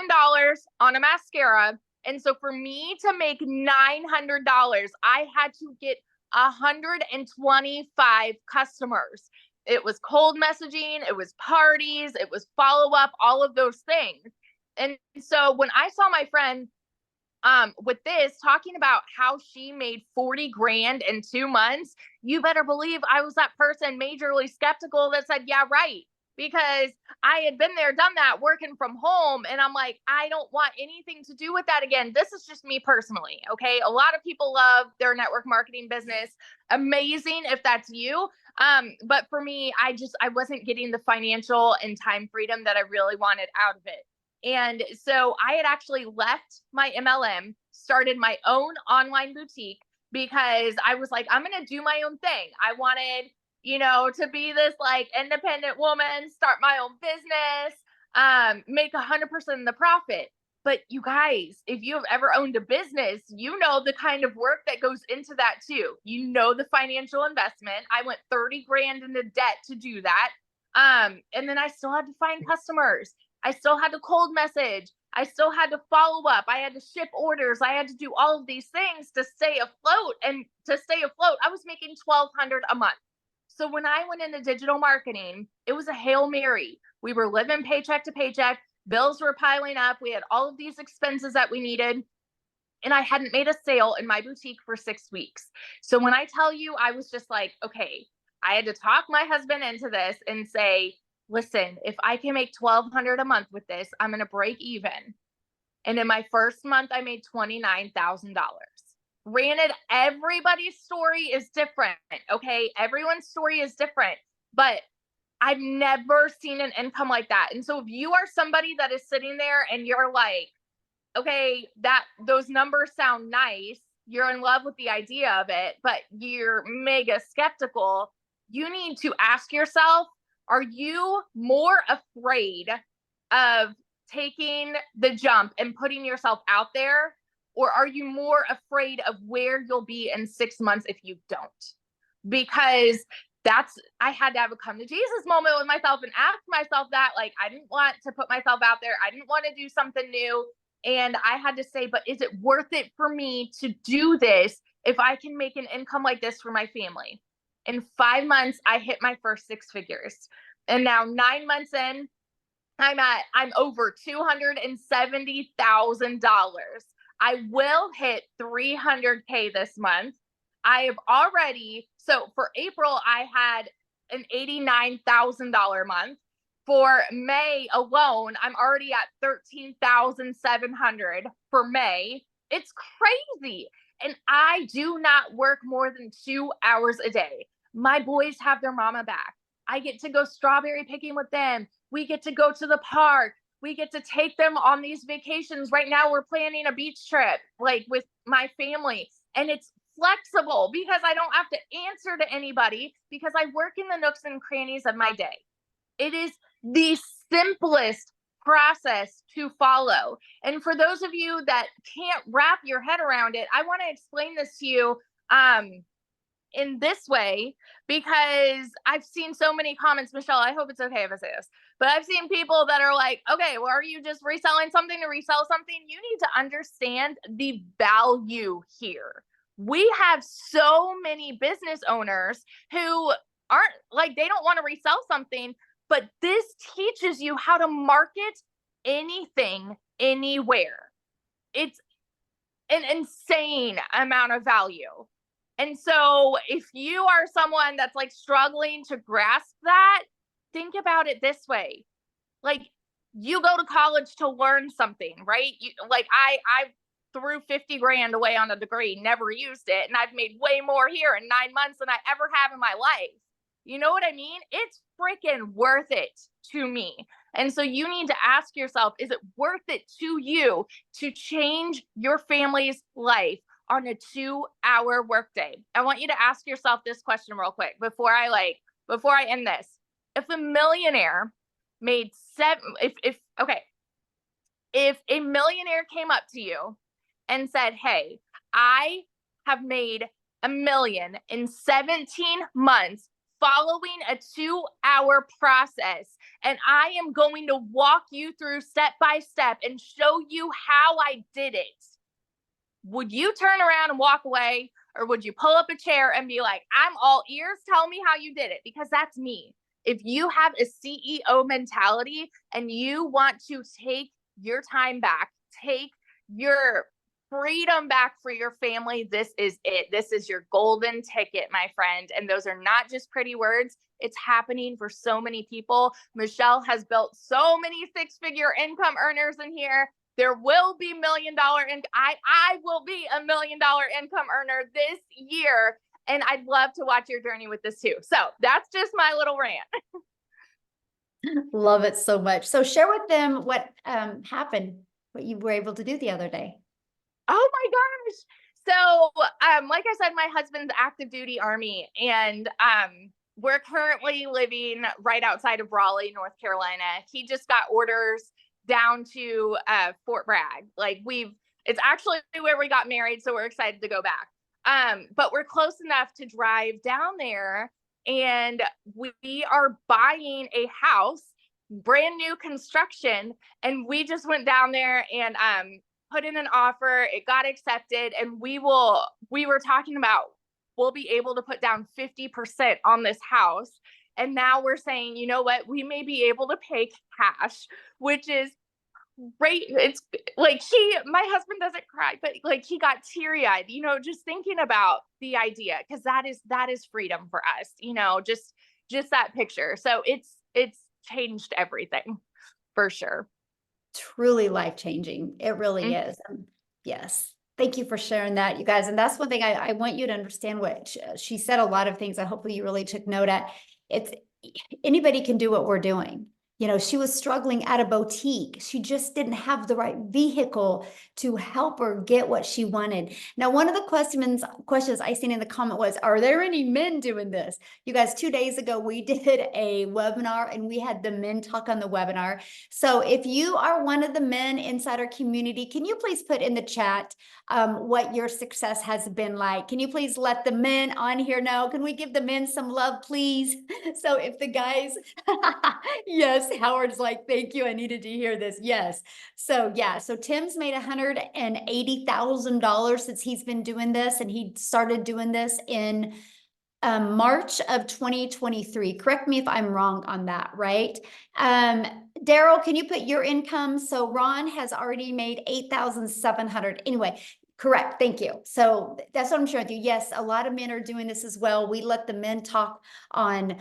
on a mascara. And so for me to make $900, I had to get 125 customers. It was cold messaging, it was parties, it was follow-up, all of those things. And so when I saw my friend with this talking about how she made 40 grand in 2 months, you better believe I was that person majorly skeptical that said, yeah, right. Because I had been there, done that, working from home. And I'm like, I don't want anything to do with that again. This is just me personally. Okay. A lot of people love their network marketing business. Amazing if that's you. But for me, I wasn't getting the financial and time freedom that I really wanted out of it. And so I had actually left my MLM, started my own online boutique because I was like, I'm going to do my own thing. I wanted, to be this like independent woman, start my own business, make 100% of the profit. But you guys, if you have ever owned a business, you know the kind of work that goes into that too. You know the financial investment. I went 30 grand into debt to do that. And then I still had to find customers. I still had to cold message. I still had to follow up. I had to ship orders. I had to do all of these things to stay afloat. And to stay afloat, I was making $1,200 a month. So when I went into digital marketing, it was a Hail Mary. We were living paycheck to paycheck. Bills were piling up. We had all of these expenses that we needed. And I hadn't made a sale in my boutique for 6 weeks. So when I tell you, I was just like, okay, I had to talk my husband into this and say, listen, if I can make $1,200 a month with this, I'm going to break even. And in my first month, I made $29,000. Granted, everybody's story is different. Okay. Everyone's story is different, but I've never seen an income like that. And so if you are somebody that is sitting there and you're like, okay, those numbers sound nice, you're in love with the idea of it, but you're mega skeptical, you need to ask yourself, are you more afraid of taking the jump and putting yourself out there? Or are you more afraid of where you'll be in 6 months if you don't? Because I had to have a come to Jesus moment with myself and ask myself that. Like, I didn't want to put myself out there. I didn't want to do something new. And I had to say, but is it worth it for me to do this if I can make an income like this for my family? In 5 months, I hit my first 6 figures. And now 9 months in, I'm over $270,000. I will hit 300K this month. I have already, so for April, I had an $89,000 month. For May alone, I'm already at 13,700 for May. It's crazy. And I do not work more than 2 hours a day. My boys have their mama back. I get to go strawberry picking with them. We get to go to the park. We get to take them on these vacations. Right now, we're planning a beach trip, like with my family. And it's flexible because I don't have to answer to anybody because I work in the nooks and crannies of my day. It is the simplest process to follow. And for those of you that can't wrap your head around it, I want to explain this to you in this way, because I've seen so many comments. Michelle, I hope it's okay if I say this, but I've seen people that are like, okay, well, are you just reselling something to resell something? You need to understand the value here. We have so many business owners who aren't like, they don't want to resell something, but this teaches you how to market anything, anywhere. It's an insane amount of value. And so if you are someone that's like struggling to grasp that, think about it this way. Like, you go to college to learn something, right? I threw 50 grand away on a degree, never used it. And I've made way more here in 9 months than I ever have in my life. You know what I mean? It's freaking worth it to me. And so you need to ask yourself, is it worth it to you to change your family's life on a 2-hour workday? I want you to ask yourself this question real quick before I end this. If a millionaire made if a millionaire came up to you and said, hey, I have made $1 million in 17 months following a 2-hour process, and I am going to walk you through step by step and show you how I did it, would you turn around and walk away, or would you pull up a chair and be like, I'm all ears, tell me how you did it? Because that's me. If you have a CEO mentality and you want to take your time back, take your freedom back for your family, this is it. This is your golden ticket, my friend. And those are not just pretty words. It's happening for so many people. Michelle has built so many 6-figure income earners in here. There will be $1 million, and I will be $1 million income earner this year. And I'd love to watch your journey with this too. So that's just my little rant. Love it so much. So share with them what happened, what you were able to do the other day. Oh my gosh. So, like I said, my husband's active duty Army, and we're currently living right outside of Raleigh, North Carolina. He just got orders down to Fort Bragg. It's actually where we got married, so we're excited to go back. But we're close enough to drive down there, and we are buying a house, brand new construction, and we just went down there and put in an offer. It got accepted, and we were talking about we'll be able to put down 50% on this house. And now we're saying, you know what, we may be able to pay cash, which is great. It's like my husband doesn't cry, but like he got teary-eyed, you know, just thinking about the idea, because that is freedom for us, you know, just that picture. So it's changed everything for sure. Truly life-changing. It really is. Yes. Thank you for sharing that, you guys. And that's one thing I want you to understand. What she said, a lot of things that hopefully you really took note at. It's anybody can do what we're doing. You know, she was struggling at a boutique. She just didn't have the right vehicle to help her get what she wanted. Now, one of the questions I seen in the comment was, are there any men doing this? You guys, 2 days ago, we did a webinar and we had the men talk on the webinar. So if you are one of the men inside our community, can you please put in the chat what your success has been like? Can you please let the men on here know? Can we give the men some love, please? So if the guys, yes, Howard's like, thank you. I needed to hear this. Yes. So yeah, so Tim's made $180,000 since he's been doing this, and he started doing this in March of 2023. Correct me if I'm wrong on that, right? Daryl, can you put your income? So Ron has already made 8,700. Anyway, correct. Thank you. So that's what I'm sharing with you. Yes, a lot of men are doing this as well. We let the men talk on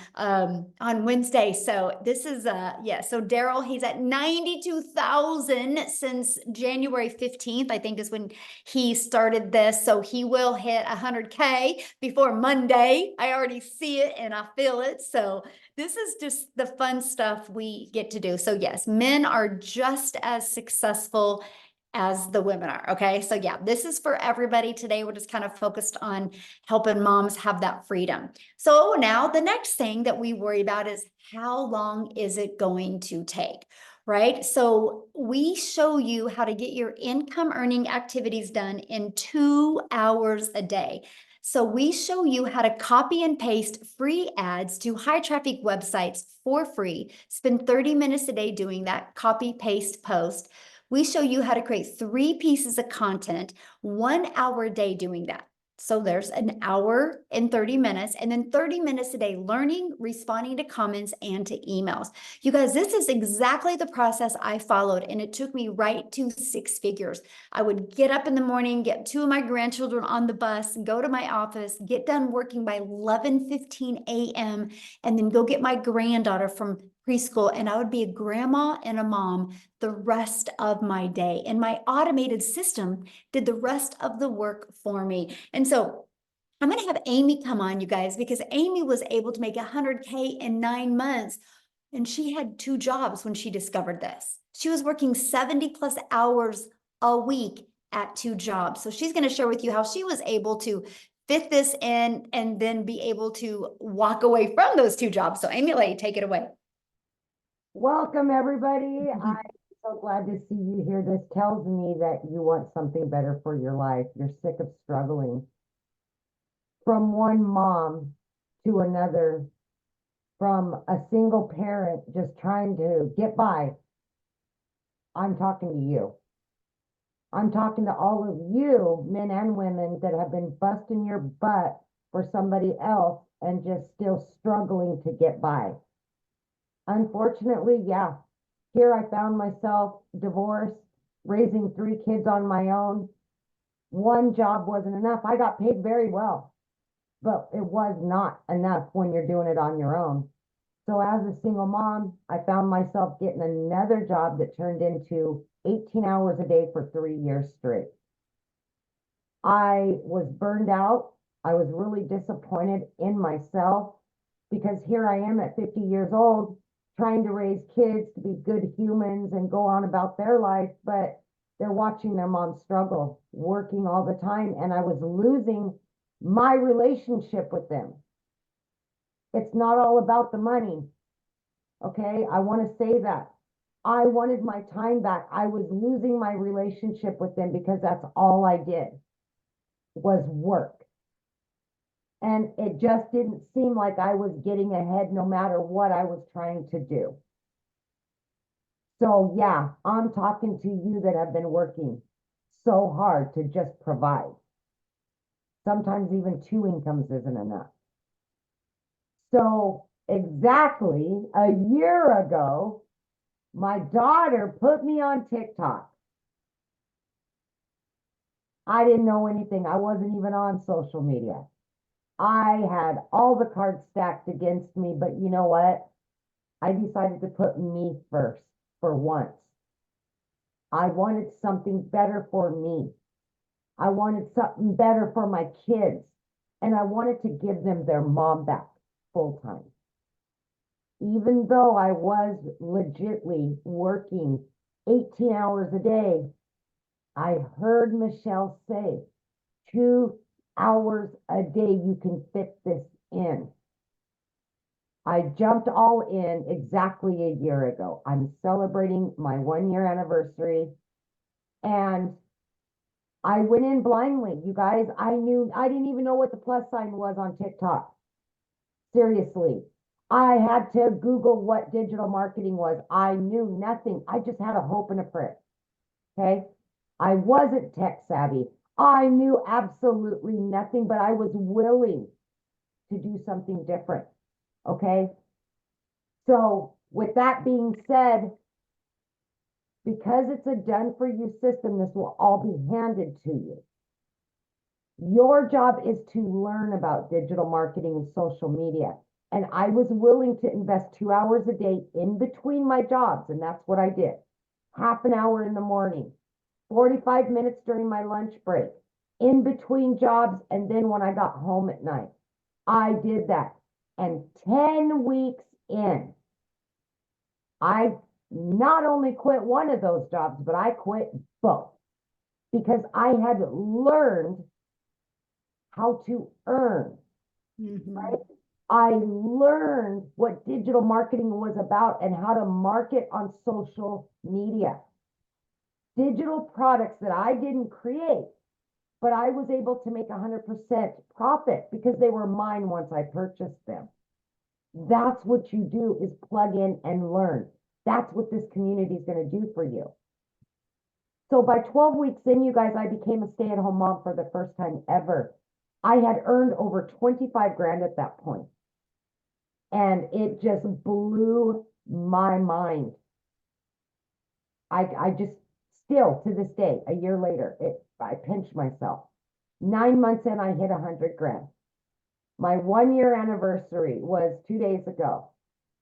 Wednesday. So this is yeah. So Daryl, he's at 92,000 since January 15th, I think is when he started this. So he will hit 100K before Monday. I already see it and I feel it. So this is just the fun stuff we get to do. So yes, men are just as successful as the women are. Okay. So yeah, this is for everybody. Today, we're just kind of focused on helping moms have that freedom. So now the next thing that we worry about is, how long is it going to take? Right? So we show you how to get your income earning activities done in 2 hours a day. So we show you how to copy and paste free ads to high traffic websites for free. Spend 30 minutes a day doing that, copy, paste, post. We show you how to create 3 pieces of content, 1 hour a day doing that. So there's an hour and 30 minutes, and then 30 minutes a day learning, responding to comments and to emails. You guys, this is exactly the process I followed, and it took me right to 6 figures. I would get up in the morning, get 2 of my grandchildren on the bus, go to my office, get done working by 11:15 a.m., and then go get my granddaughter from preschool, and I would be a grandma and a mom the rest of my day. And my automated system did the rest of the work for me. And so I'm going to have Amy come on, you guys, because Amy was able to make 100K in 9 months. And she had 2 jobs when she discovered this. She was working 70 plus hours a week at 2 jobs. So she's going to share with you how she was able to fit this in and then be able to walk away from those 2 jobs. So Amy Lay, take it away. Welcome, everybody. I'm so glad to see you here. This tells me that you want something better for your life. You're sick of struggling. From one mom to another, from a single parent just trying to get by. I'm talking to you. I'm talking to all of you, men and women, that have been busting your butt for somebody else and just still struggling to get by. Unfortunately, yeah, here I found myself divorced, raising 3 kids on my own. 1 job wasn't enough. I got paid very well, but it was not enough when you're doing it on your own. So as a single mom, I found myself getting another job that turned into 18 hours a day for 3 years straight. I was burned out. I was really disappointed in myself, because here I am at 50 years old, trying to raise kids to be good humans and go on about their life, but they're watching their mom struggle, working all the time, and I was losing my relationship with them. It's not all about the money, okay? I want to say that. I wanted my time back. I was losing my relationship with them because that's all I did was work. And it just didn't seem like I was getting ahead no matter what I was trying to do. So yeah, I'm talking to you that have been working so hard to just provide. Sometimes even 2 incomes isn't enough. So exactly a year ago, my daughter put me on TikTok. I didn't know anything. I wasn't even on social media. I had all the cards stacked against me, but you know what? I decided to put me first for once. I wanted something better for me. I wanted something better for my kids. And I wanted to give them their mom back full time. Even though I was legitly working 18 hours a day, I heard Michelle say, 2 hours a day, you can fit this in. I jumped all in exactly a year ago. I'm celebrating my 1-year anniversary, and I went in blindly. You guys, I didn't even know what the plus sign was on TikTok. Seriously. I had to Google what digital marketing was. I knew nothing. I just had a hope and a prayer. Okay. I wasn't tech savvy. I knew absolutely nothing, but I was willing to do something different. Okay. So with that being said, because it's a done for you system, this will all be handed to you. Your job is to learn about digital marketing and social media. And I was willing to invest 2 hours a day in between my jobs. And that's what I did. Half an hour in the morning, 45 minutes during my lunch break, in between jobs. And then when I got home at night, I did that. And 10 weeks in, I not only quit one of those jobs, but I quit both because I had learned how to earn, right? I learned what digital marketing was about and how to market on social media. Digital products that I didn't create, but I was able to make 100% profit because they were mine once I purchased them. That's what you do, is plug in and learn. That's what this community is going to do for you. So by 12 weeks in, you guys, I became a stay-at-home mom for the first time ever. I had earned over 25 grand at that point. And it just blew my mind. I just still to this day, a year later, I pinch myself. 9 months in, I hit 100 grand. My 1-year anniversary was 2 days ago.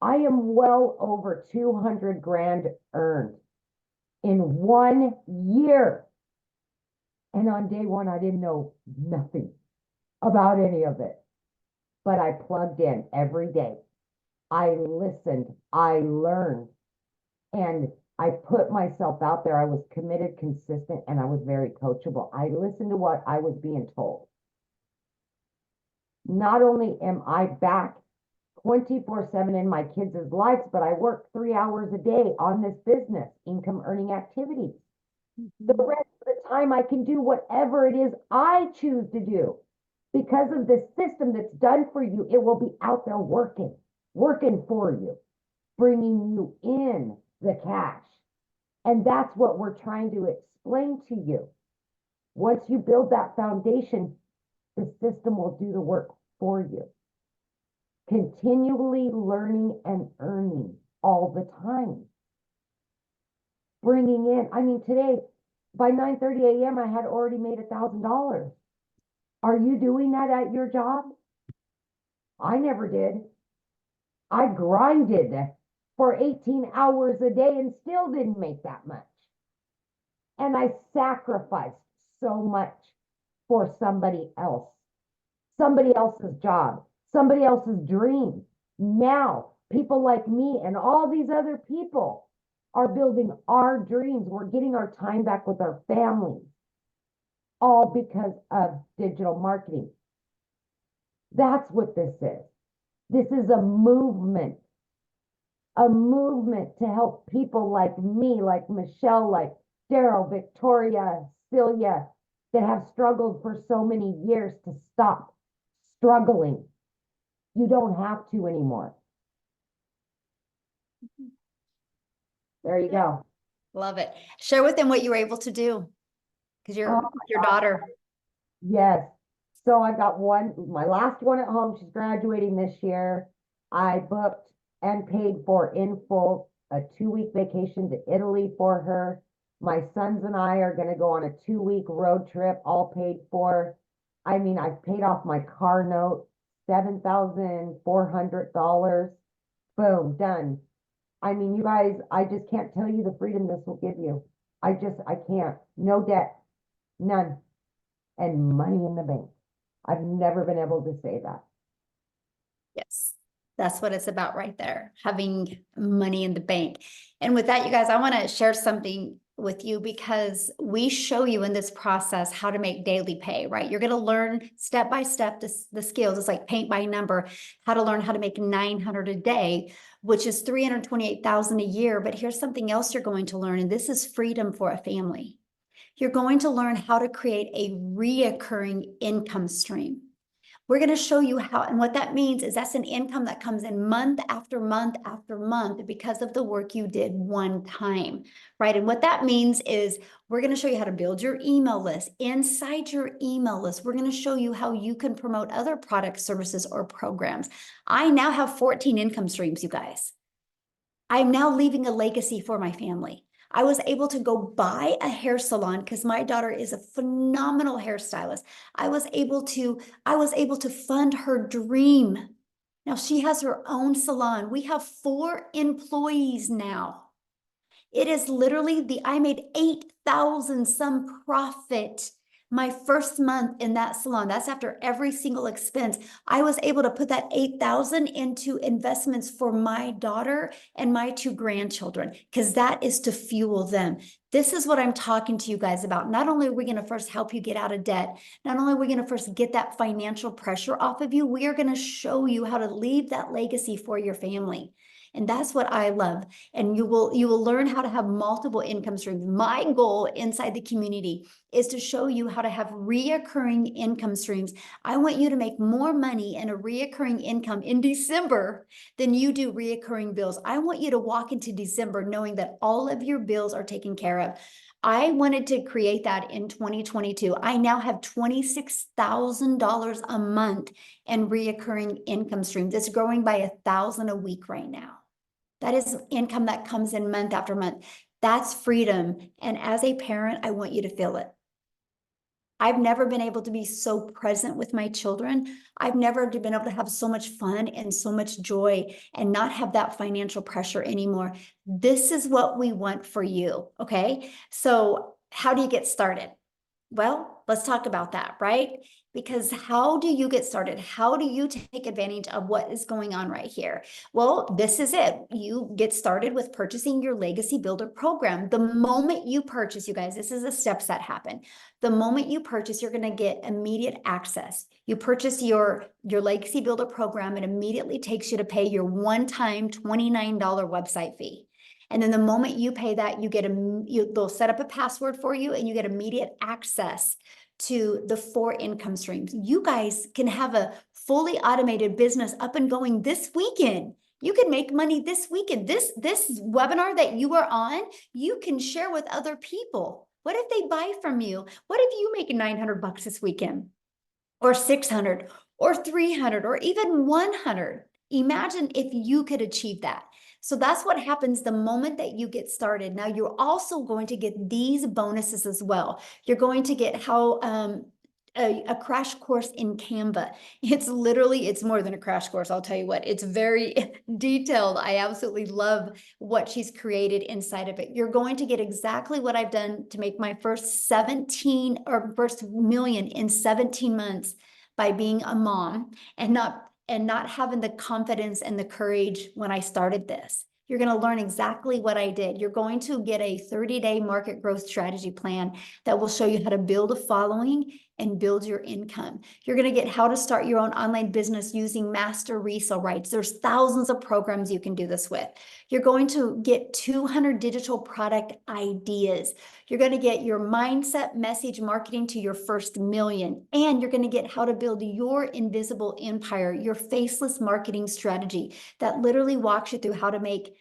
I am well over 200 grand earned in 1 year. And on day one, I didn't know nothing about any of it, but I plugged in every day. I listened, I learned, and I put myself out there. I was committed, consistent, and I was very coachable. I listened to what I was being told. Not only am I back 24/7 in my kids' lives, but I work 3 hours a day on this business, income earning activities. The rest of the time I can do whatever it is I choose to do. Because of the system that's done for you, it will be out there working for you, bringing you in the cash. And that's what we're trying to explain to you. Once you build that foundation, the system will do the work for you. Continually learning and earning all the time. Bringing in, I mean, today, by 9:30 a.m., I had already made $1,000. Are you doing that at your job? I never did. I grinded for 18 hours a day and still didn't make that much. And I sacrificed so much for somebody else, somebody else's job, somebody else's dream. Now, people like me and all these other people are building our dreams. We're getting our time back with our families, all because of digital marketing. That's what this is. This is a movement to help people like me, like Michelle, like Daryl, Victoria, Celia, that have struggled for so many years to stop struggling. You don't have to anymore. There you go. Love it. Share with them what you were able to do, because your daughter. Yes. So I got my last one at home. She's graduating this year. I booked and paid for in full a 2-week vacation to Italy for her. My sons and I are going to go on a 2-week road trip, all paid for. I mean, I've paid off my car note, $7,400. Boom, done. I mean, you guys, I just can't tell you the freedom this will give you. I can't. No debt, none, and money in the bank. I've never been able to say that. Yes, that's what it's about right there, having money in the bank. And with that, you guys, I want to share something with you because we show you in this process how to make daily pay, right? You're going to learn step by step the skills. It's like paint by number, how to learn how to make 900 a day, which is 328,000 a year. But here's something else you're going to learn, and this is freedom for a family. You're going to learn how to create a reoccurring income stream. We're going to show you how, and what that means is that's an income that comes in month after month after month because of the work you did one time, right? And what that means is we're going to show you how to build your email list. Inside your email list, we're going to show you how you can promote other products, services, or programs. I now have 14 income streams, you guys. I'm now leaving a legacy for my family. I was able to go buy a hair salon because my daughter is a phenomenal hairstylist. I was able to fund her dream. Now she has her own salon. We have 4 employees now. It is literally I made 8,000 some profit my first month in that salon. That's after every single expense. I was able to put that 8,000 into investments for my daughter and my 2 grandchildren, because that is to fuel them. This is what I'm talking to you guys about. Not only are we going to first help you get out of debt, not only are we going to first get that financial pressure off of you, we are going to show you how to leave that legacy for your family. And that's what I love. And you will learn how to have multiple income streams. My goal inside the community is to show you how to have reoccurring income streams. I want you to make more money in a reoccurring income in December than you do reoccurring bills. I want you to walk into December knowing that all of your bills are taken care of. I wanted to create that in 2022. I now have $26,000 a month in reoccurring income streams. It's growing by 1,000 a week right now. That is income that comes in month after month. That's freedom. And as a parent, I want you to feel it. I've never been able to be so present with my children. I've never been able to have so much fun and so much joy and not have that financial pressure anymore. This is what we want for you, okay? So how do you get started? Well, let's talk about that, right? Because how do you get started? How do you take advantage of what is going on right here? Well, this is it. You get started with purchasing your Legacy Builder program. The moment you purchase, you guys, this is the steps that happen. The moment you purchase, you're going to get immediate access. You purchase your Legacy Builder program, it immediately takes you to pay your one-time $29 website fee. And then the moment you pay that, you get they'll set up a password for you and you get immediate access to the 4 income streams. You guys can have a fully automated business up and going this weekend. You can make money this weekend. This webinar that you are on, you can share with other people. What if they buy from you? What if you make $900 this weekend? Or 600 or 300 or even 100? Imagine if you could achieve that. So that's what happens the moment that you get started. Now you're also going to get these bonuses as well. You're going to get how a crash course in Canva. It's more than a crash course. I'll tell you what, it's very detailed. I absolutely love what she's created inside of it. You're going to get exactly what I've done to make my first first million in 17 months by being a mom and not having the confidence and the courage when I started this. You're going to learn exactly what I did. You're going to get a 30-day market growth strategy plan that will show you how to build a following and build your income. You're going to get how to start your own online business using master resale rights. There's thousands of programs you can do this with. You're going to get 200 digital product ideas. You're going to get your mindset message marketing to your first million. And you're going to get how to build your invisible empire, your faceless marketing strategy that literally walks you through how to make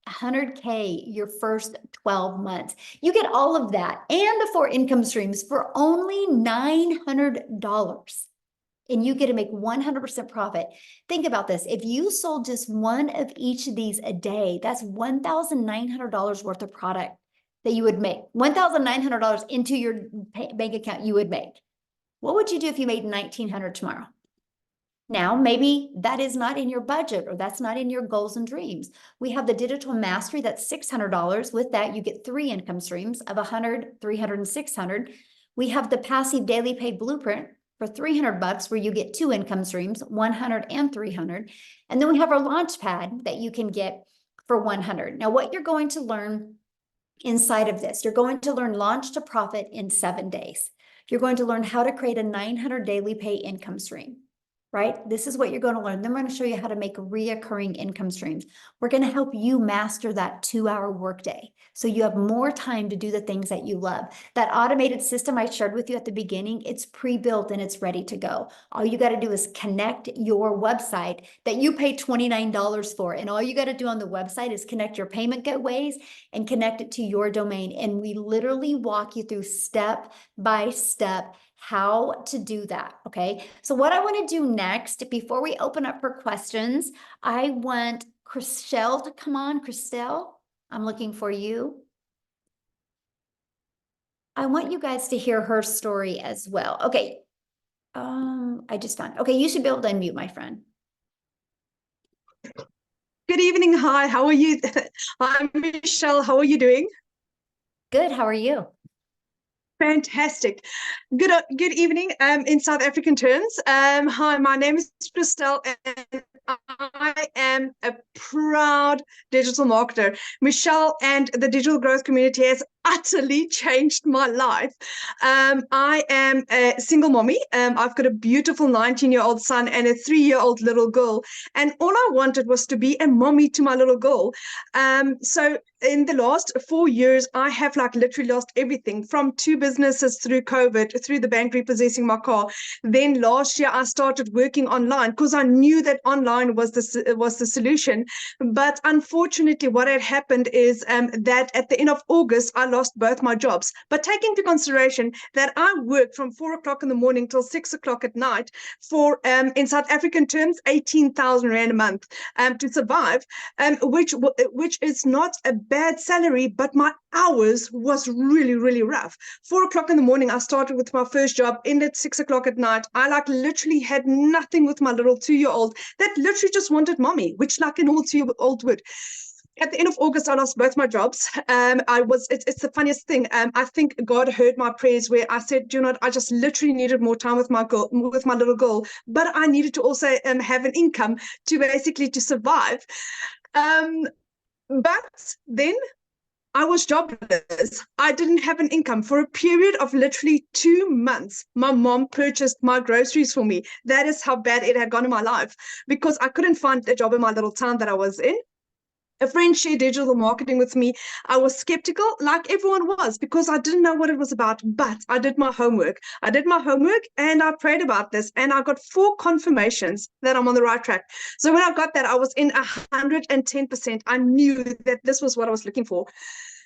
100K your first 12 months. You get all of that and the 4 income streams for only $900. and you get to make 100% profit. Think about this. If you sold just one of each of these a day, that's $1,900 worth of product that you would make. $1,900 into your bank account you would make. What would you do if you made $1,900 tomorrow? Now, maybe that is not in your budget or that's not in your goals and dreams. We have the digital mastery that's $600. With that, you get 3 income streams of 100, 300, and 600. We have the passive daily pay blueprint for $300 where you get 2 income streams, 100 and 300. And then we have our launch pad that you can get for 100. Now, what you're going to learn inside of this, you're going to learn launch to profit in 7 days. You're going to learn how to create a 900 daily pay income stream. Right? This is what you're going to learn. Then we're going to show you how to make reoccurring income streams. We're going to help you master that 2-hour workday so you have more time to do the things that you love. That automated system I shared with you at the beginning, it's pre-built and it's ready to go. All you got to do is connect your website that you pay $29 for. And all you got to do on the website is connect your payment gateways and connect it to your domain. And we literally walk you through step by step how to do that, okay? So what I want to do next, before we open up for questions, I want Christelle to come on. Christelle, I'm looking for you. I want you guys to hear her story as well. Okay, I just found, okay, you should be able to unmute, my friend. Good evening. Hi, how are you? I'm Michelle. How are you doing? Good, how are you? Fantastic. Good evening in South African terms. Hi, my name is Christelle and I am a proud digital marketer. Michelle and the digital growth community has utterly changed my life. I am a single mommy. I've got a beautiful 19-year-old son and a 3-year-old little girl. And all I wanted was to be a mommy to my little girl. So in the last 4 years, I have literally lost everything from 2 businesses through COVID, through the bank repossessing my car. Then last year, I started working online because I knew that online was the solution. But unfortunately, what had happened is that at the end of August, I lost both my jobs. But take into consideration that I worked from 4 o'clock in the morning till 6 o'clock at night for, in South African terms, 18,000 Rand a month to survive, which is not a bad salary, but my hours was really, really rough. 4 o'clock in the morning, I started with my first job, ended 6 o'clock at night. I literally had nothing with my little 2-year-old that literally just wanted mommy, which like an old 2-year-old would. At the end of August, I lost both my jobs. It's the funniest thing. I think God heard my prayers where I said, you know what, I just literally needed more time with my little girl, but I needed to also have an income to survive. But then I was jobless. I didn't have an income for a period of literally 2 months. My mom purchased my groceries for me. That is how bad it had gone in my life because I couldn't find a job in my little town that I was in. A friend shared digital marketing with me. I was skeptical, like everyone was, because I didn't know what it was about, but I did my homework. And I prayed about this, and I got 4 confirmations that I'm on the right track. So when I got that, I was in 110%. I knew that this was what I was looking for.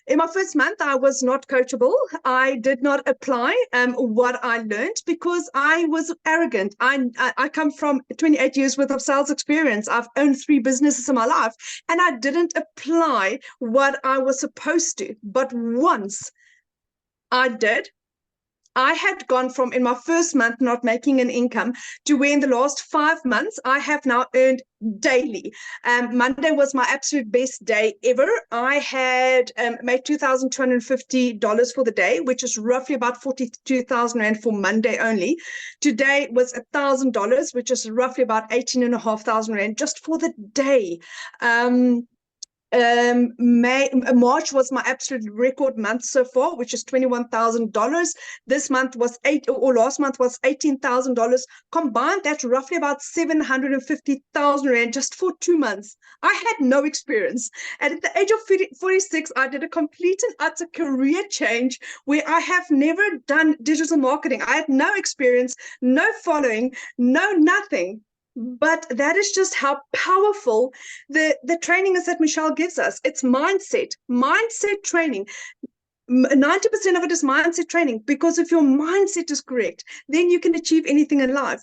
In my first month, I was not coachable. I did not apply what I learned because I was arrogant. I come from 28 years worth of sales experience. I've owned 3 businesses in my life, and I didn't apply what I was supposed to. But once I did, I had gone from in my first month not making an income to where in the last 5 months I have now earned daily. Monday was my absolute best day ever. I had made $2,250 for the day, which is roughly about 42,000 Rand for Monday only. Today was $1,000, which is roughly about 18,500 Rand just for the day. March was my absolute record month so far, which is $21,000. This month was last month was $18,000. Combined, that's roughly about 750,000 Rand just for 2 months. I had no experience. And at the age of 46, I did a complete and utter career change where I have never done digital marketing. I had no experience, no following, no nothing. But that is just how powerful the training is that Michelle gives us. It's mindset training. 90% of it is mindset training, because if your mindset is correct, then you can achieve anything in life.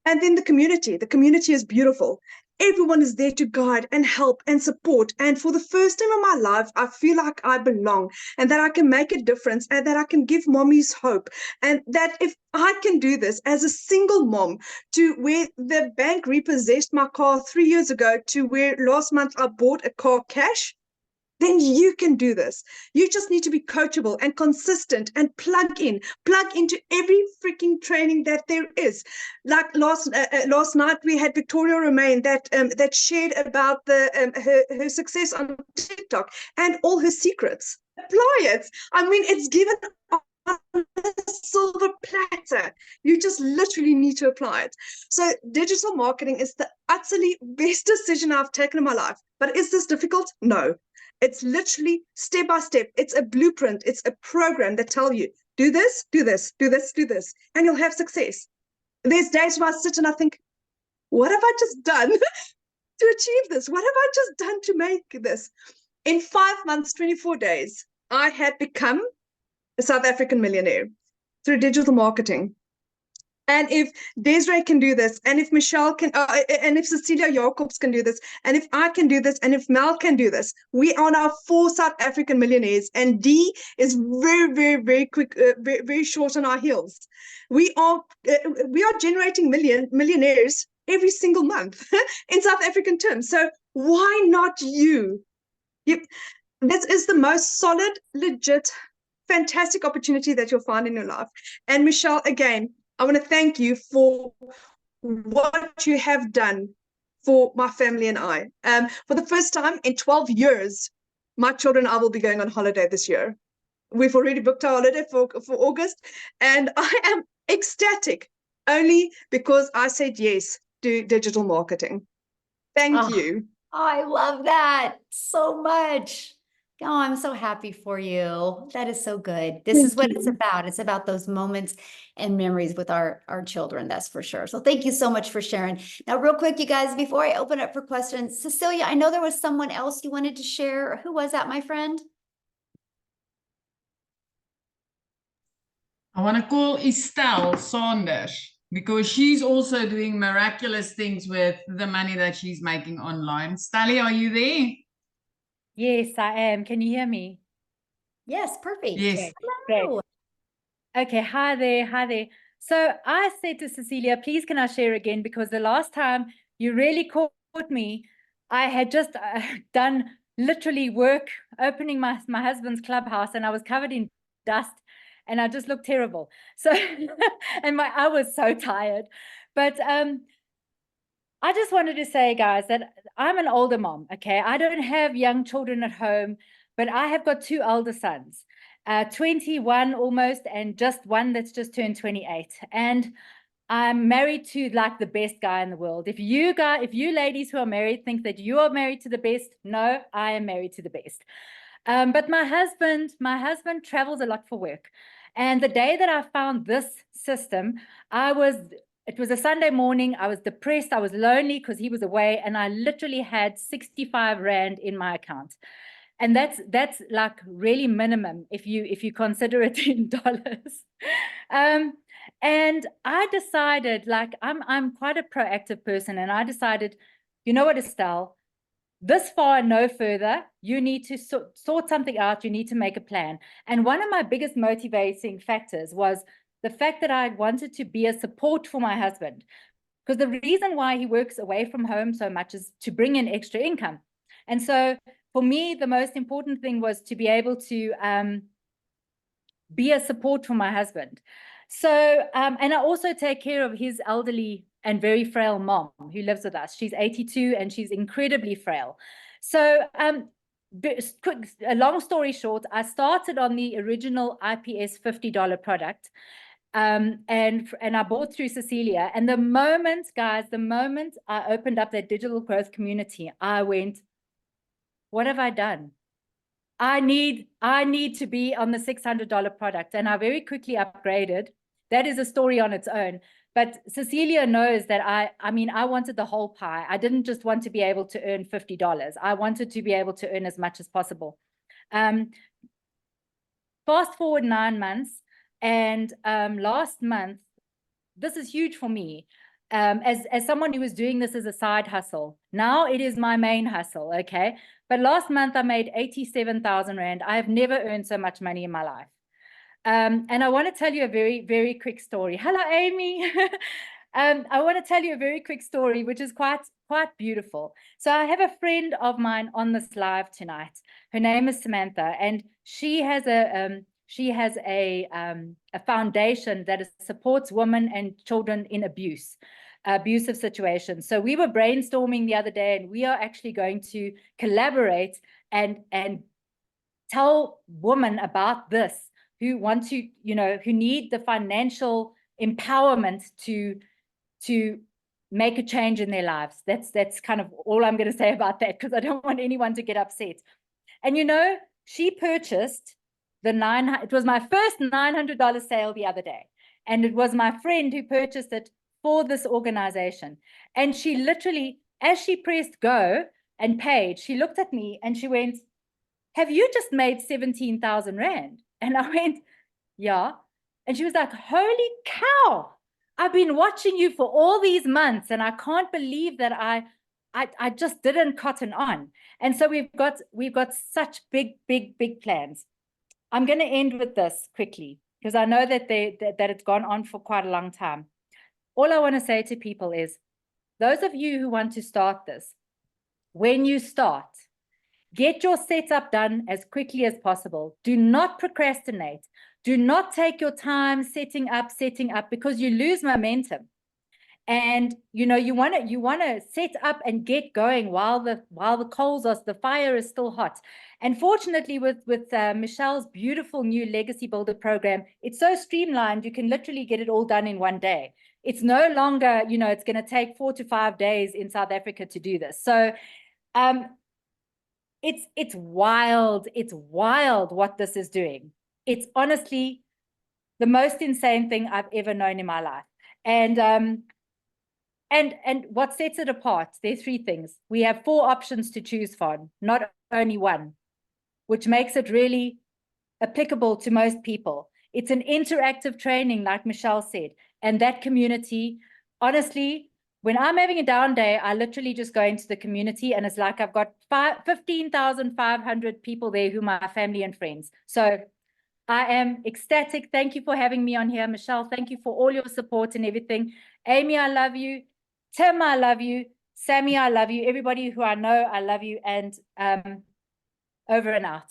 And then the community is beautiful. Everyone is there to guide and help and support. And for the first time in my life, I feel like I belong and that I can make a difference and that I can give mommies hope. And that if I can do this as a single mom, to where the bank repossessed my car 3 years ago, to where last month I bought a car cash, then you can do this. You just need to be coachable and consistent and plug into every freaking training that there is. Like last night, we had Victoria Romain that shared about her success on TikTok and all her secrets. Apply it. I mean, it's given on a silver platter. You just literally need to apply it. So digital marketing is the utterly best decision I've taken in my life. But is this difficult? No. It's literally step by step. It's a blueprint. It's a program that tells you, do this, do this, do this, do this, and you'll have success. There's days where I sit and I think, what have I just done to achieve this? What have I just done to make this? In 5 months, 24 days, I had become a South African millionaire through digital marketing. And if Desiree can do this, and if Michelle can, and if Cecilia Jacobs can do this, and if I can do this, and if Mel can do this, we are now 4 South African millionaires, and D is very, very, very quick, very, very short on our heels. We are generating millionaires every single month in South African terms. So why not you? This is the most solid, legit, fantastic opportunity that you'll find in your life. And Michelle, again, I want to thank you for what you have done for my family and I. For the first time in 12 years, my children and I will be going on holiday this year. We've already booked our holiday for August, and I am ecstatic only because I said yes to digital marketing. Thank you. I love that so much. Oh, I'm so happy for you. That is so good. This is what it's about. It's about those moments and memories with our children, that's for sure. So thank you so much for sharing. Now, real quick, you guys, before I open up for questions, Cecilia, I know there was someone else you wanted to share. Who was that, my friend? I want to call Estelle Saunders because she's also doing miraculous things with the money that she's making online. Stally, are you there? Yes, I am. Can you hear me? Yes, perfect. Yes. Hello. Okay, hi there, hi there. So I said to Cecilia, please can I share again? Because the last time you really caught me, I had just done literally work opening my husband's clubhouse, and I was covered in dust and I just looked terrible. So, and I was so tired. But I just wanted to say, guys, that I'm an older mom, okay? I don't have young children at home, but I have got 2 older sons, 21 almost, and just one that's just turned 28. And I'm married to like the best guy in the world. If you ladies who are married think that you are married to the best, no, I am married to the best. But my husband travels a lot for work. And the day that I found this system, it was a Sunday morning. I was depressed. I was lonely because he was away, and I literally had 65 Rand in my account. And that's like really minimum if you consider it in dollars. And I decided, like, I'm quite a proactive person, and I decided, you know what, Estelle, this far and no further, you need to sort something out. You need to make a plan. And one of my biggest motivating factors was the fact that I wanted to be a support for my husband, because the reason why he works away from home so much is to bring in extra income. And so for me, the most important thing was to be able to be a support for my husband. So, and I also take care of his elderly and very frail mom who lives with us. She's 82 and she's incredibly frail. So, a long story short, I started on the original IPS $50 product. And I bought through Cecilia. And the moment I opened up that digital growth community, I went, what have I done? I need to be on the $600 product. And I very quickly upgraded. That is a story on its own. But Cecilia knows that I wanted the whole pie. I didn't just want to be able to earn $50. I wanted to be able to earn as much as possible. Fast forward 9 months. And last month, this is huge for me. as someone who was doing this as a side hustle. Now it is my main hustle, okay? But last month I made 87,000 Rand. I have never earned so much money in my life. And I want to tell you a very, very quick story. Hello, Amy. I want to tell you a very quick story, which is quite beautiful. So I have a friend of mine on this live tonight. Her name is Samantha, and she has a foundation that supports women and children in abusive situations. So we were brainstorming the other day, and we are actually going to collaborate and tell women about this who want to, who need the financial empowerment to make a change in their lives. That's kind of all I'm going to say about that, because I don't want anyone to get upset. And she purchased it was my first $900 sale the other day. And it was my friend who purchased it for this organization. And she literally, as she pressed go and paid, she looked at me and she went, "Have you just made 17,000 Rand?" And I went, "Yeah." And she was like, "Holy cow. I've been watching you for all these months, and I can't believe that I just didn't cotton on." And so we've got such big plans. I'm going to end with this quickly, because I know that it's gone on for quite a long time. All I want to say to people is, those of you who want to start this, when you start, get your setup done as quickly as possible. Do not procrastinate. Do not take your time setting up, because you lose momentum. And you want to set up and get going while the fire is still hot. And fortunately, with Michelle's beautiful new Legacy Builder program, it's so streamlined, you can literally get it all done in one day. It's no longer, it's going to take 4 to 5 days in South Africa to do this. So it's wild. It's wild what this is doing. It's honestly the most insane thing I've ever known in my life. And what sets it apart, there are 3 things. We have 4 options to choose from, not only one, which makes it really applicable to most people. It's an interactive training, like Michelle said, and that community, honestly, when I'm having a down day, I literally just go into the community, and it's like I've got 15,500 people there who are my family and friends. So I am ecstatic. Thank you for having me on here, Michelle. Thank you for all your support and everything. Amy, I love you. Tim, I love you. Sammy, I love you. Everybody who I know, I love you. And over and out.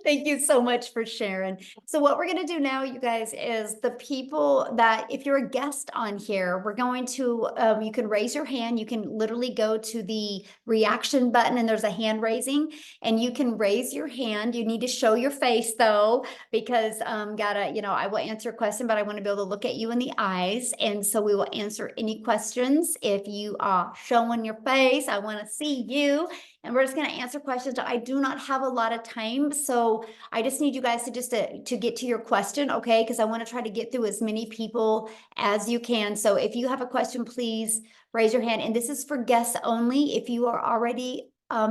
Thank you so much for sharing. So what we're going to do now, you guys, is the people that, if you're a guest on here, we're going to, you can raise your hand. You can literally go to the reaction button and there's a hand raising, and you can raise your hand. You need to show your face though, because I will answer a question, but I want to be able to look at you in the eyes. And so we will answer any questions. If you are showing your face, I want to see you. And we're just going to answer questions. I do not have a lot of time, so I just need you guys to get to your question, okay? Because I want to try to get through as many people as you can. So if you have a question, please raise your hand. And this is for guests only. If you are already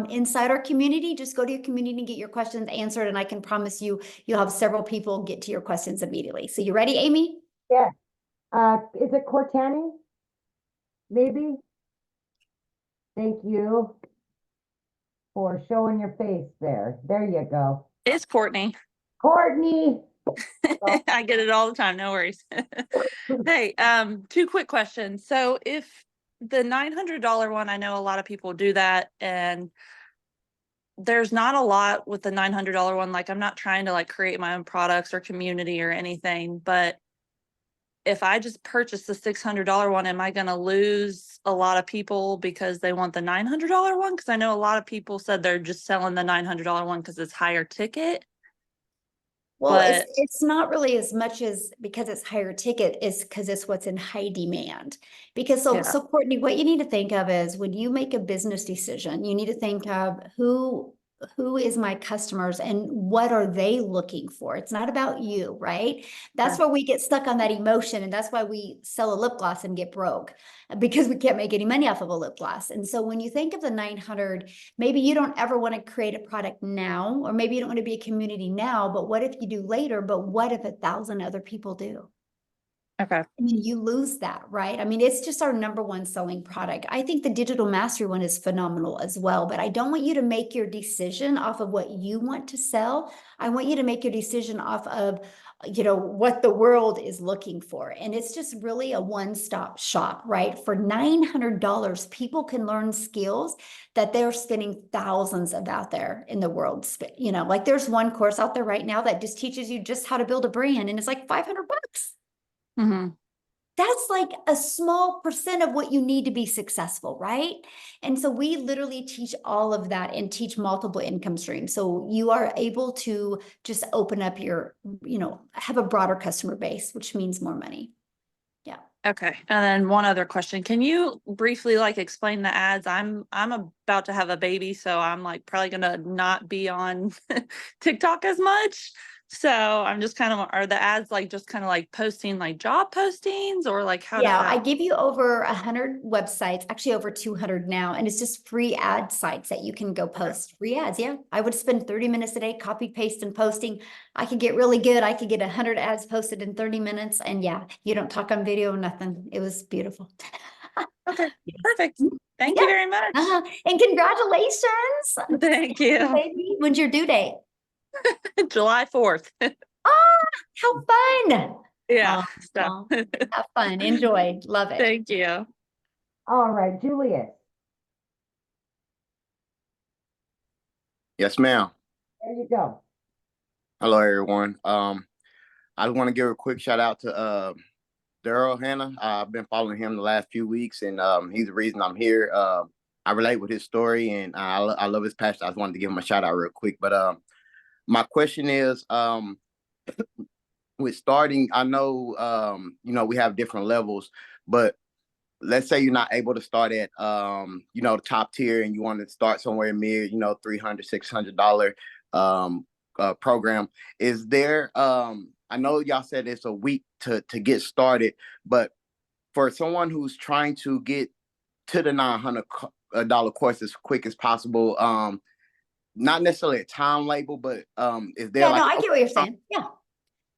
inside our community, just go to your community and get your questions answered. And I can promise you, you'll have several people get to your questions immediately. So you ready, Amy? Yeah. Is it Cortani? Maybe? Thank you for showing your face there. There you go. It's Courtney. Courtney. I get it all the time. No worries. Hey, 2 quick questions. So if the $900 one, I know a lot of people do that, and there's not a lot with the $900 one. Like, I'm not trying to create my own products or community or anything, but if I just purchase the $600 one, am I going to lose a lot of people because they want the $900 one? Because I know a lot of people said they're just selling the $900 one because it's higher ticket. Well, it's not really as much as because it's higher ticket, is because it's what's in high demand. Because so Courtney, what you need to think of is when you make a business decision, you need to think of who is my customers and what are they looking for? It's not about you, right? That's where we get stuck on that emotion. And that's why we sell a lip gloss and get broke, because we can't make any money off of a lip gloss. And so when you think of the 900, maybe you don't ever want to create a product now, or maybe you don't want to be a community now, but what if you do later? But what if 1,000 other people do? Okay. I mean, you lose that, right? I mean, it's just our number one selling product. I think the digital mastery one is phenomenal as well, but I don't want you to make your decision off of what you want to sell. I want you to make your decision off of, what the world is looking for. And it's just really a one-stop shop, right? For $900, people can learn skills that they're spending thousands of out there in the world. Like there's one course out there right now that just teaches you just how to build a brand, and it's like $500. Mm-hmm. That's like a small percent of what you need to be successful, right? And so we literally teach all of that and teach multiple income streams. So you are able to just open up your, have a broader customer base, which means more money. Yeah. Okay. And then one other question. Can you briefly explain the ads? I'm about to have a baby, so I'm probably gonna not be on TikTok as much. So I'm just are the ads just posting job postings, or how does I that? give you over 100 websites, actually over 200 now, and it's just free ad sites that you can go post. Free ads, yeah. I would spend 30 minutes a day copy, paste, and posting. I could get really good. I could get 100 ads posted in 30 minutes, and you don't talk on video, nothing. It was beautiful. Okay, perfect. Thank you very much. And congratulations. Thank you. Baby, when's your due date? July 4th. How fun. Yeah. Well, have fun. Enjoy. Love it. Thank you. All right, Julius, Yes, ma'am. there you go. Hello, everyone. I want to give a quick shout out to Daryl Hannah. I've been following him the last few weeks, and he's the reason I'm here. I relate with his story, and I love his passion. I just wanted to give him a shout out real quick. But my question is, with starting, I know we have different levels, but let's say you're not able to start at the top tier, and you want to start somewhere mid, $300, $600 program. Is there I know y'all said it's a week to get started, but for someone who's trying to get to the $900 course as quick as possible, not necessarily a time label, but is there I get what you're saying. Yeah.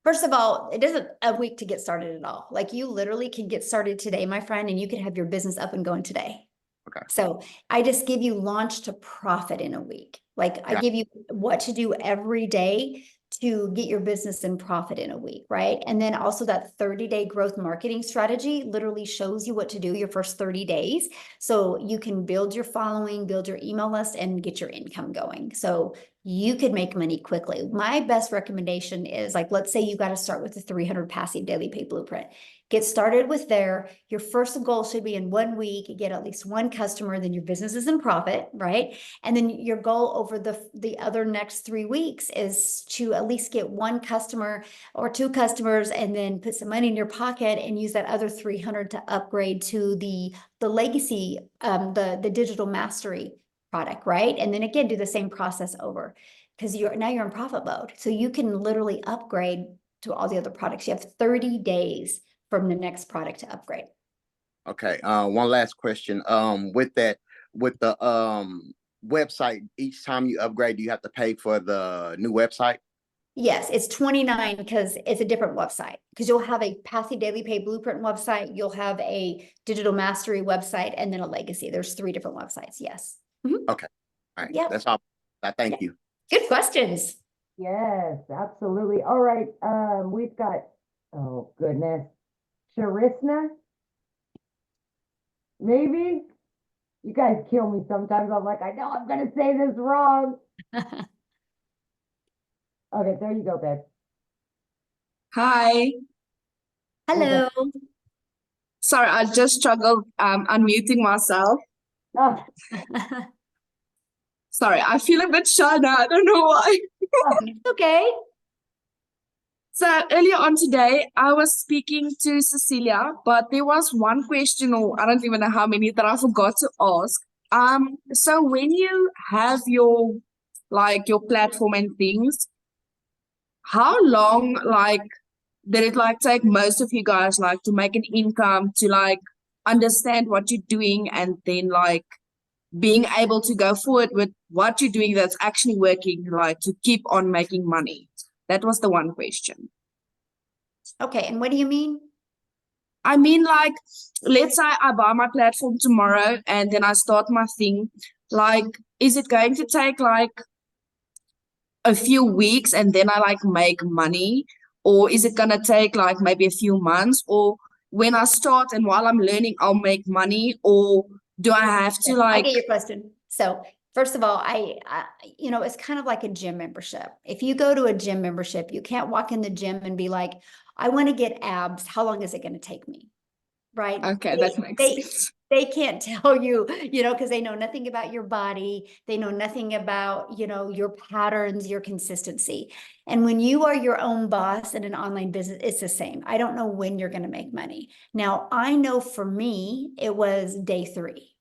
First of all, it isn't a week to get started at all. You literally can get started today, my friend, and you can have your business up and going today. Okay. So I just give you launch to profit in a week. I give you what to do every day to get your business in profit in a week, right? And then also that 30-day growth marketing strategy literally shows you what to do your first 30 days. So you can build your following, build your email list, and get your income going. So you could make money quickly. My best recommendation is let's say you got to start with the 300 passive daily pay blueprint. Get started with there. Your first goal should be in 1 week, get at least one customer, then your business is in profit, right? And then your goal over the other next 3 weeks is to at least get one customer or two customers, and then put some money in your pocket and use that other 300 to upgrade to the legacy, the digital mastery product, right? And then again, do the same process over, because now you're in profit mode. So you can literally upgrade to all the other products. You have 30 days from the next product to upgrade. Okay. One last question. With the website, each time you upgrade, do you have to pay for the new website? Yes, it's $29 because it's a different website. Because you'll have a passive daily pay blueprint website, you'll have a digital mastery website, and then a legacy. There's 3 different websites. Yes. Mm-hmm. Okay. All right. Yep. That's all. Thank you. Good questions. Yes, absolutely. All right, we've got, oh goodness, Sharisna? Maybe? You guys kill me sometimes. I'm I know I'm gonna say this wrong. Okay, there you go, babe. Hi. Hello. Sorry, I just struggled unmuting myself. Oh, Sorry, I feel a bit shy now. I don't know why. Okay. So earlier on today, I was speaking to Cecilia, but there was one question, or I don't even know how many, that I forgot to ask. So when you have your platform and things, how long did it take most of you guys to make an income, to understand what you're doing, and then being able to go forward with what you're doing that's actually working, to keep on making money? That was the one question. Okay, and what do you mean? I mean, like, let's say I buy my platform tomorrow and then I start my thing. Like, is it going to take like a few weeks and then I like make money? Or is it gonna take like maybe a few months? Or when I start and while I'm learning, I'll make money? Or do I have to I like, get your question. So first of all, you know, it's kind of like a gym membership. If you go to a gym membership, you can't walk in the gym and be like, I want to get abs. How long is it going to take me? Right? okay, that makes sense. They can't tell you, you know, because they know nothing about your body. They know nothing about, you know, your patterns, your consistency. And when you are your own boss in an online business, it's the same. I don't know when you're going to make money. Now, I know for me, it was day 3.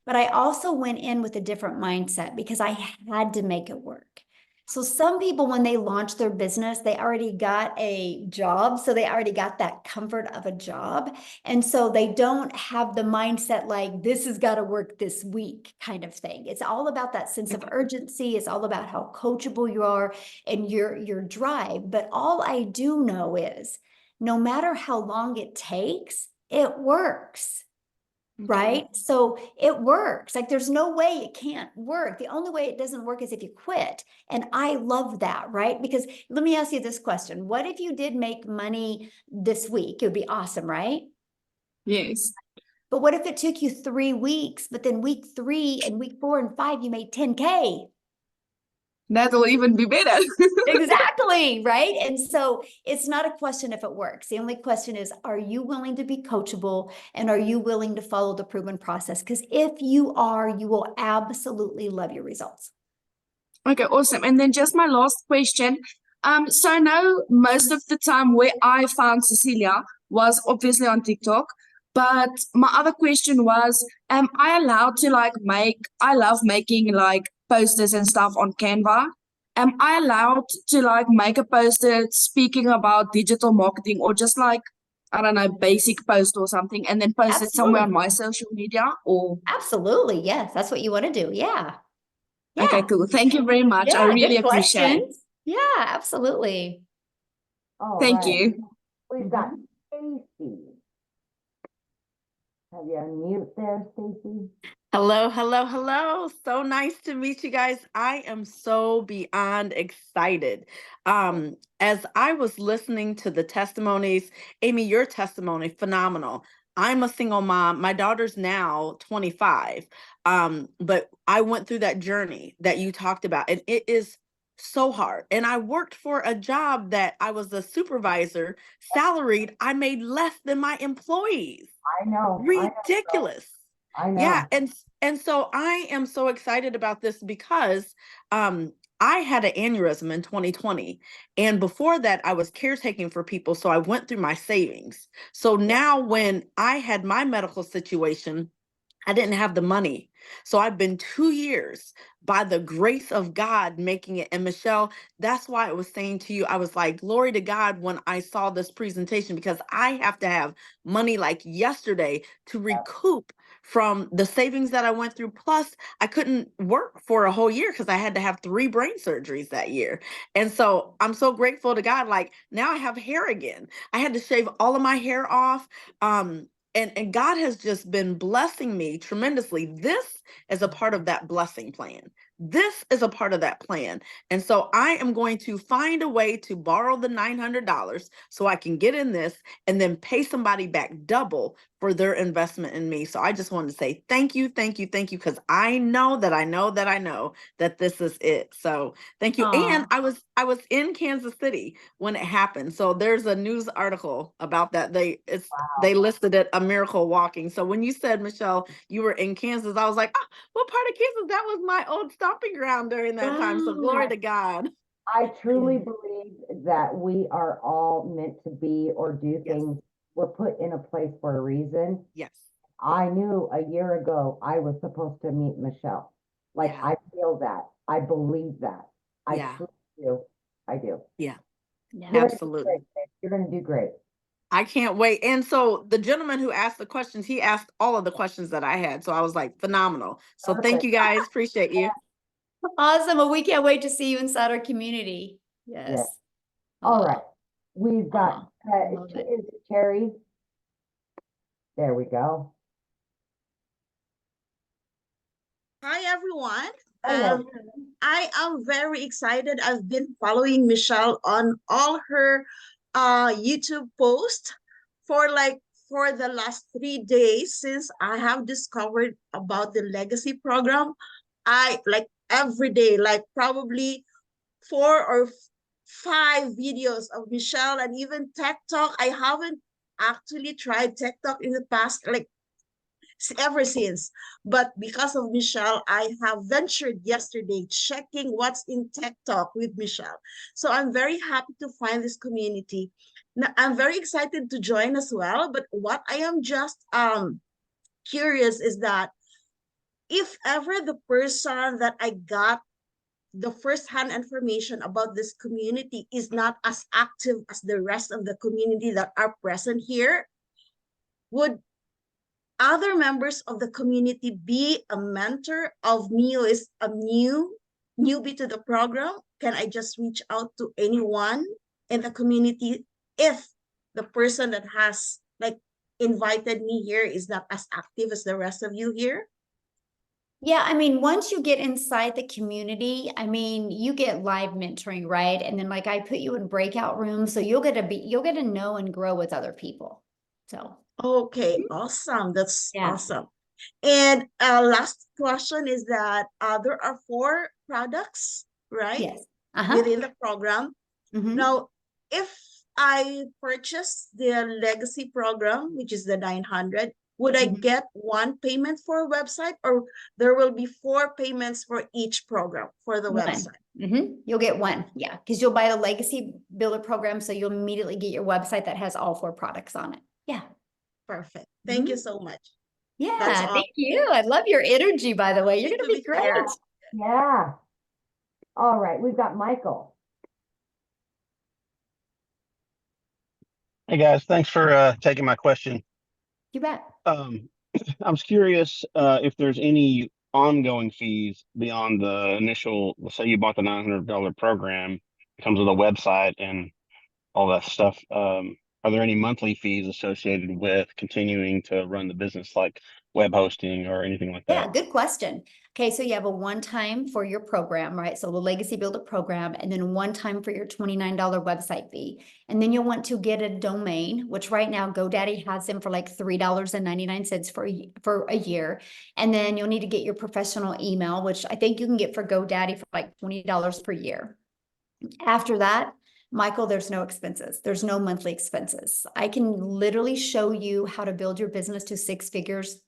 But I also went in with a different mindset because I had to make it work. So some people, when they launch their business, they already got a job. So they already got that comfort of a job. And so they don't have the mindset like, this has got to work this week kind of thing. It's all about that sense of urgency. It's all about how coachable you are and your drive. But all I do know is no matter how long it takes, it works. Right? So it works. Like there's no way it can't work. The only way it doesn't work is if you quit. And I love that, right? Because let me ask you this question. What if you did make money this week? It would be awesome, right? Yes. But what if it took you 3 weeks, but then week 3 and week 4 and 5, you made 10K? That'll even be better. Exactly, right? And so it's not a question if it works. The only question is, are you willing to be coachable and are you willing to follow the proven process? Because if you are, you will absolutely love your results. Okay, awesome. And then just my last question. So I know most of the time where I found Cecilia was obviously on TikTok, but my other question was, am I allowed to like I love making like posters and stuff on Canva. Am I allowed to like make a poster speaking about digital marketing or just like, I don't know, basic post or something and then post it somewhere on my social media or? Absolutely. Yes. That's what you want to do. Yeah. Okay, cool. Thank you very much. I Yeah, really good appreciate it. questions. Yeah, absolutely. All Thank right. you. We've got Stacy. Have you unmute there, Stacy? Hello, hello, hello. So nice to meet you guys. I am so beyond excited. As I was listening to the testimonies, Amy, your testimony, phenomenal. I'm a single mom. My daughter's now 25. But I went through that journey that you talked about, and it is so hard. And I worked for a job that I was a supervisor, salaried. I made less than my employees. I know. Ridiculous. I know. Yeah, and so I am so excited about this because I had an aneurysm in 2020, and before that I was caretaking for people, so I went through my savings. So now when I had my medical situation, I didn't have the money. So I've been 2 years by the grace of God making it. And Michelle, that's why I was saying to you, I was like, glory to God when I saw this presentation, because I have to have money like yesterday to recoup from the savings that I went through. Plus, I couldn't work for a whole year because I had to have 3 brain surgeries that year. And so I'm so grateful to God. Like now I have hair again. I had to shave all of my hair off. And God has just been blessing me tremendously. This is a part of that blessing plan. This is a part of that plan. And so I am going to find a way to borrow the $900 so I can get in this and then pay somebody back double for their investment in me. So I just wanted to say thank you, thank you, thank you, because I know that this is it. So thank you. Aw. And I was in Kansas City when it happened. So there's a news article about that. They listed it a miracle walking. So when you said, Michelle, you were in Kansas, I was like, oh, what part of Kansas? That was my old stomping ground during that time. So glory to God. I truly believe that we are all meant to be or do things. We're put in a place for a reason. Yes. I knew a year ago I was supposed to meet Michelle. Like I feel that. I believe that. I truly do. I do. Yeah. Yeah. Absolutely. You're going to do great. I can't wait. And so the gentleman who asked the questions, he asked all of the questions that I had. So I was like, phenomenal. So thank you guys. Appreciate you. Awesome. Well, we can't wait to see you inside our community. Yes. All right. We've got, love it. is it Terry? There we go. Hi, everyone. Hello. I am very excited. I've been following Michelle on all her YouTube posts for the last 3 days since I have discovered about the legacy program. I like every day, like probably 4 or 5 videos of Michelle and even Tech Talk. I haven't actually tried Tech Talk in the past, like ever since. But because of Michelle, I have ventured yesterday checking what's in Tech Talk with Michelle. So I'm very happy to find this community. Now, I'm very excited to join as well. But what I am just curious is that if ever the person that I got the first-hand information about this community is not as active as the rest of the community that are present here, would other members of the community be a mentor of me who is a newbie to the program? Can I just reach out to anyone in the community if the person that has like invited me here is not as active as the rest of you here? Yeah, I mean, once you get inside the community, I mean, you get live mentoring, right? And then like I put you in breakout rooms, so you'll get to know and grow with other people. So okay, awesome. That's yeah. awesome. And last question is that there are 4 products, right? Yes. Within the program. Mhm. Now, if I purchase the legacy program, which is the 900, would I Mhm. get one payment for a website, or there will be 4 payments for each program for the One. website? You'll get one, yeah, because you'll buy the legacy builder program, so you'll immediately get your website that has all 4 products on it. Yeah. Perfect. Thank you so much. Yeah, That's all. thank you. I love your energy, by the way. You're Need gonna to be be great. fair. Yeah. All right, we've got Michael. Hey guys, thanks for taking my question. You bet. I was curious if there's any ongoing fees beyond the initial, let's say you bought the $900 program, it comes with a website and all that stuff. Are there any monthly fees associated with continuing to run the business, like web hosting or anything like Yeah, that? good question. Okay, so you have a one-time for your program, right? So the Legacy Builder program, and then one time for your $29 website fee. And then you'll want to get a domain, which right now GoDaddy has them for like $3.99 for a year. And then you'll need to get your professional email, which I think you can get for GoDaddy for like $20 per year. After that, Michael, there's no expenses. There's no monthly expenses. I can literally show you how to build your business to 6 figures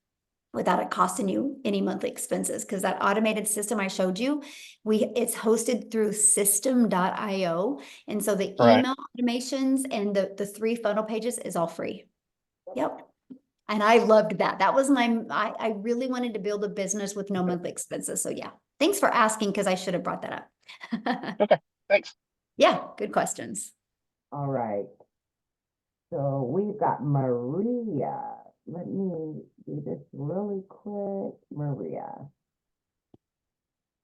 without it costing you any monthly expenses, because that automated system I showed you, it's hosted through system.io. And so the Right. email automations and the 3 funnel pages is all free. Yep. And I loved that. That was I really wanted to build a business with no monthly expenses. So yeah, thanks for asking, because I should have brought that up. Okay, thanks. Yeah, good questions. All right. So we've got Maria. Let me do this really quick. Maria.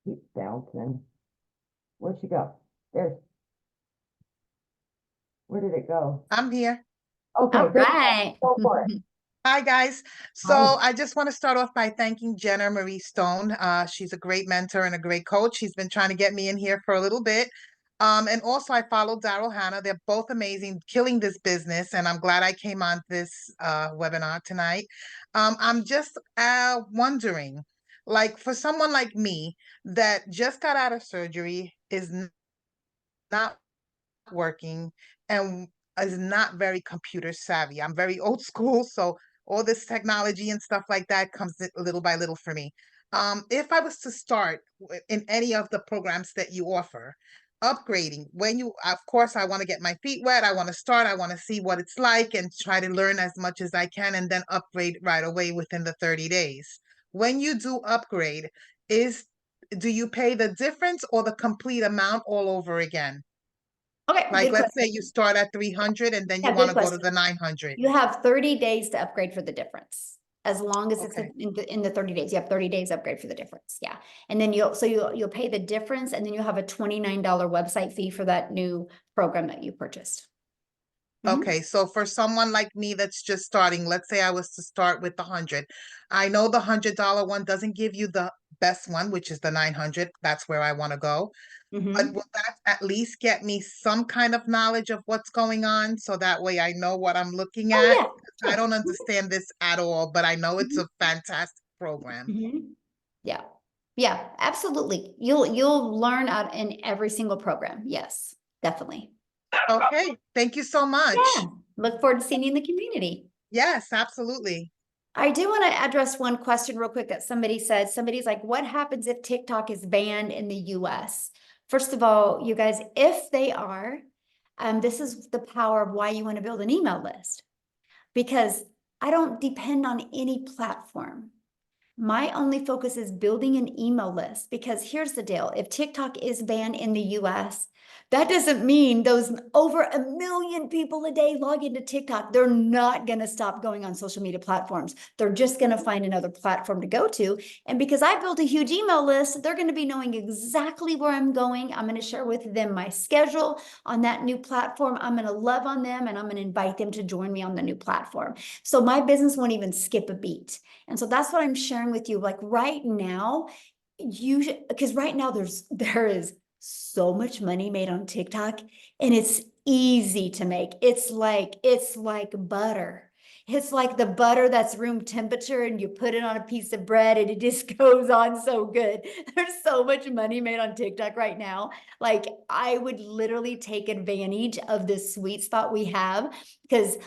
Keep bouncing. Where'd she go? Where did it go? I'm here. Okay, All good. right. Go for it. Hi, guys. So Hi. I just want to start off by thanking Jenna Marie Stone. She's a great mentor and a great coach. She's been trying to get me in here for a little bit. And also I follow Daryl Hannah. They're both amazing, killing this business. And I'm glad I came on this webinar tonight. I'm just wondering, like for someone like me that just got out of surgery, is not working, and is not very computer savvy. I'm very old school, so all this technology and stuff like that comes little by little for me. If I was to start in any of the programs that you offer, upgrading, of course, I want to get my feet wet. I want to start. I want to see what it's like and try to learn as much as I can, and then upgrade right away within the 30 days. When you do upgrade, do you pay the difference or the complete amount all over again? Okay, Like, good let's say question. you start at 300 and then you Yeah, want good to go to question. the 900. You have 30 days to upgrade for the difference. As long as it's Okay. in the 30 days, you have 30 days upgrade for the difference. Yeah. And then you'll pay the difference, and then you'll have a $29 website fee for that new program that you purchased. Mhm. Okay, so for someone like me that's just starting, let's say I was to start with the 100. I know the $100 one doesn't give you the best one, which is the 900. That's where I want to go. But Mhm. will that at least get me some kind of knowledge of what's going on so that way I know what I'm looking Oh, at? yeah, 'Cause I sure. don't understand this at all, but I know it's Mhm. a fantastic program. Mhm. Yeah. Yeah, absolutely. You'll learn out in every single program. Yes, definitely. Okay, thank you so much. Yeah. Look forward to seeing you in the community. Yes, absolutely. I do want to address one question real quick that somebody said. Somebody's like, what happens if TikTok is banned in the US? First of all, you guys, if they are, this is the power of why you want to build an email list. Because I don't depend on any platform. My only focus is building an email list, because here's the deal. If TikTok is banned in the US, that doesn't mean those over 1 million people a day log into TikTok. They're not going to stop going on social media platforms. They're just going to find another platform to go to. And because I built a huge email list, they're going to be knowing exactly where I'm going. I'm going to share with them my schedule on that new platform. I'm going to love on them, and I'm going to invite them to join me on the new platform. So my business won't even skip a beat. And so that's what I'm sharing with you. Like right now, because right now there is so much money made on TikTok, and it's easy to make. It's like butter. It's like the butter that's room temperature, and you put it on a piece of bread and it just goes on so good. There's so much money made on TikTok right now. Like I would literally take advantage of this sweet spot we have, because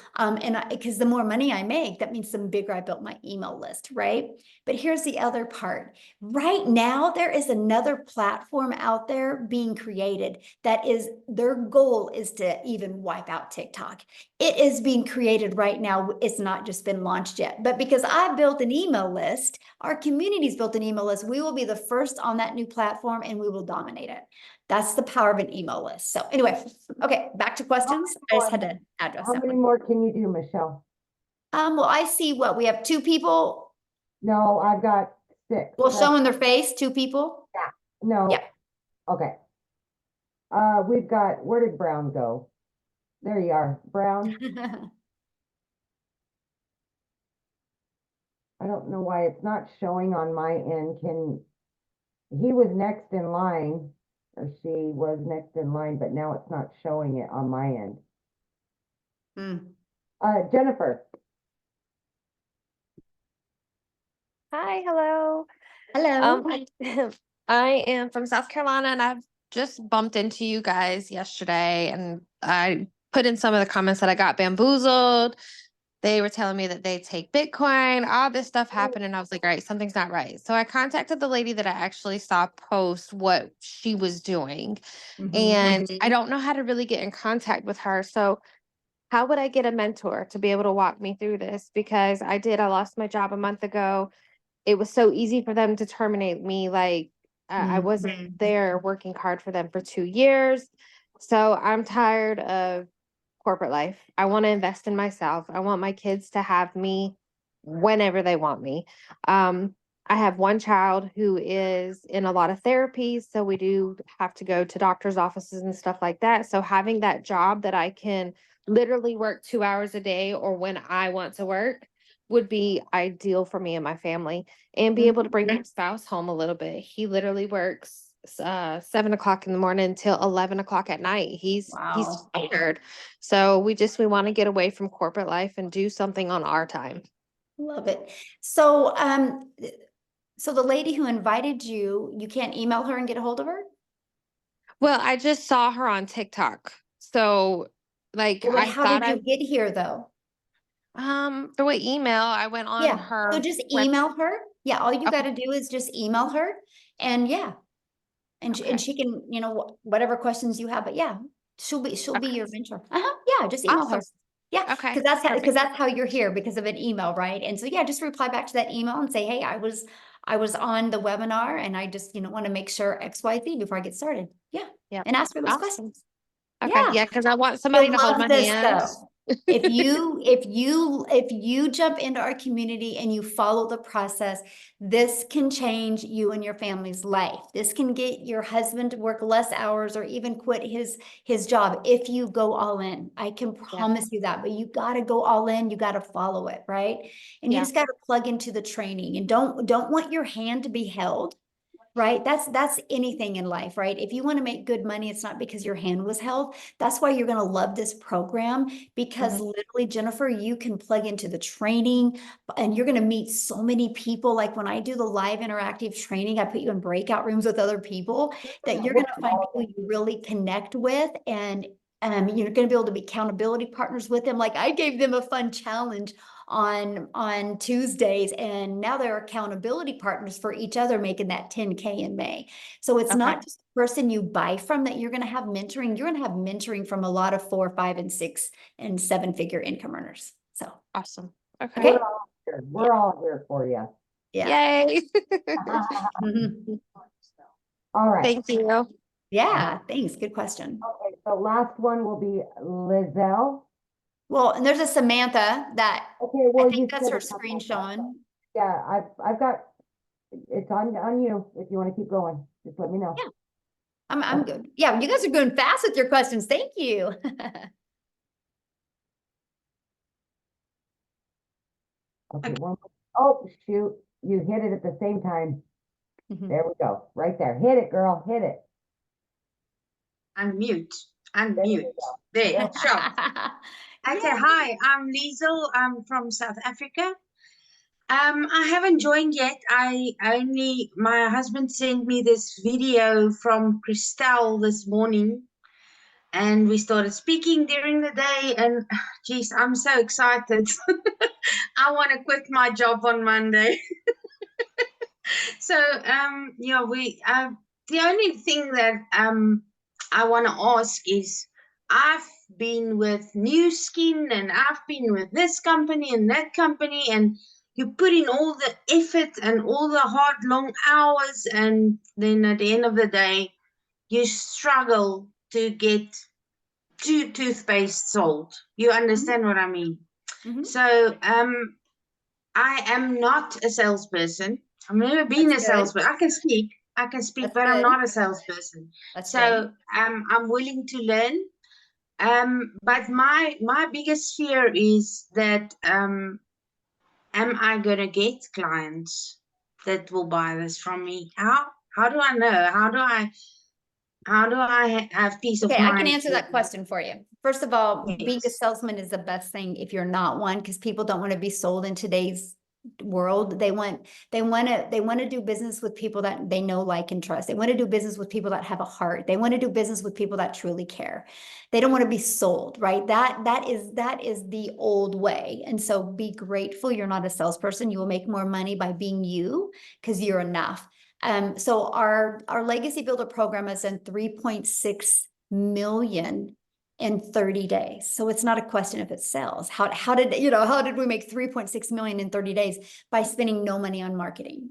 because the more money I make, that means the bigger I built my email list, right? But here's the other part. Right now, there is another platform out there being created that is, their goal is to even wipe out TikTok. It is being created right now. It's not just been launched yet, but because I built an email list, our community's built an email list, we will be the first on that new platform and we will dominate it. That's the power of an email list. So anyway, okay, back to questions. I just had to address How that many one. more can you do, Michelle? Well, I see what we have 2 people. No, I've got 6. Well, That's- showing their face, 2 people. No. Yeah. Okay. We've got, where did Brown go? There you are, Brown. I don't know why it's not showing on my end. He was next in line, or she was next in line, but now it's not showing it on my end. Jennifer. Hi, hello. Hello. I am from South Carolina, and I've just bumped into you guys yesterday, and I put in some of the comments that I got bamboozled. They were telling me that they take Bitcoin, all this stuff happened, and I was like, all right, something's not right. So I contacted the lady that I actually saw post what she was doing, and I don't know how to really get in contact with her. So how would I get a mentor to be able to walk me through this? Because I lost my job a month ago. It was so easy for them to terminate me. Like I wasn't there working hard for them for 2 years. So I'm tired of corporate life. I want to invest in myself. I want my kids to have me whenever they want me. I have one child who is in a lot of therapies, so we do have to go to doctor's offices and stuff like that. So having that job that I can literally work 2 hours a day or when I want to work would be ideal for me and my family, and be able to bring my spouse home a little bit. He literally works 7 o'clock in the morning till 11 o'clock at night. He's Wow. tired. So we want to get away from corporate life and do something on our time. Love it. So, so the lady who invited you, you can't email her and get a hold of her? Well, I just saw her on TikTok. So like Well, I how thought did you get here though? through an email, I went on Yeah, her so just web- email her. Yeah, all you Okay. got to do is just email her, and yeah, and Okay. she can, whatever questions you have. But yeah, she'll be Okay. your mentor. Yeah, just email her. Awesome. Yeah, Okay. because Perfect. that's how you're here, because of an email, right? And so yeah, just reply back to that email and say, hey, I was on the webinar, and I just want to make sure XYZ before I get started. Yeah, Yeah. and ask her those Awesome. questions. Okay. Yeah, Yeah, because I want somebody you'll to hold my love this hand. though. If you jump into our community and you follow the process, this can change you and your family's life. This can get your husband to work less hours or even quit his job if you go all in. I can promise you that, but you got to go all in. You got to follow it, right? And you Yeah. just got to plug into the training and don't want your hand to be held. Right? That's anything in life, right? If you want to make good money, it's not because your hand was held. That's why you're going to love this program, because literally, Jennifer, you can plug into the training and you're going to meet so many people. Like when I do the live interactive training, I put you in breakout rooms with other people that you're going to find people you really connect with, and you're going to be able to be accountability partners with them. Like I gave them a fun challenge on Tuesdays, and now they're accountability partners for each other, making that 10K in May. So it's not just the person you buy from that you're going to have mentoring. You're going to have mentoring from a lot of 4, 5, and 6 and 7-figure income earners. So awesome. Okay. We're all here for you. Yeah. Yay. All right. Thank you. Yeah, thanks. Good question. Okay, so last one will be Lizelle. Well, and there's a Samantha that Okay, well, I think that's said her a couple screen of times. showing. Yeah, I've got, it's on you if you want to keep going. Just let me know. Yeah. I'm good. Yeah, you guys are going fast with your questions. Thank you. Okay, oh, shoot, you hit it at the same time. There we go, right there. Hit it, girl, hit it. Unmute. There, sure. Okay, hi, I'm Liesel. I'm from South Africa. I haven't joined yet. My husband sent me this video from Christelle this morning, and we started speaking during the day, and geez, I'm so excited. I want to quit my job on Monday. So, the only thing that I want to ask is, I've been with New Skin and I've been with this company and that company, and you put in all the effort and all the hard, long hours, and then at the end of the day, you struggle to get 2 toothpaste sold. You understand what I mean? So, I am not a salesperson. I've never been a salesperson. I can speak, but I'm not a salesperson. So I'm willing to learn. But my biggest fear is that am I gonna get clients that will buy this from me? How do I know? How do I have peace of Okay, mind? I can answer that question for you. First of all, being a salesman is the best thing if you're not one, because people don't want to be sold in today's world. They want to do business with people that they know, like, and trust. They want to do business with people that have a heart. They want to do business with people that truly care. They don't want to be sold, right? That is the old way. And so be grateful you're not a salesperson. You will make more money by being you, because you're enough. So our Legacy Builder program is in 3.6 million in 30 days. So it's not a question if it sells. How did we make 3.6 million in 30 days? By spending no money on marketing.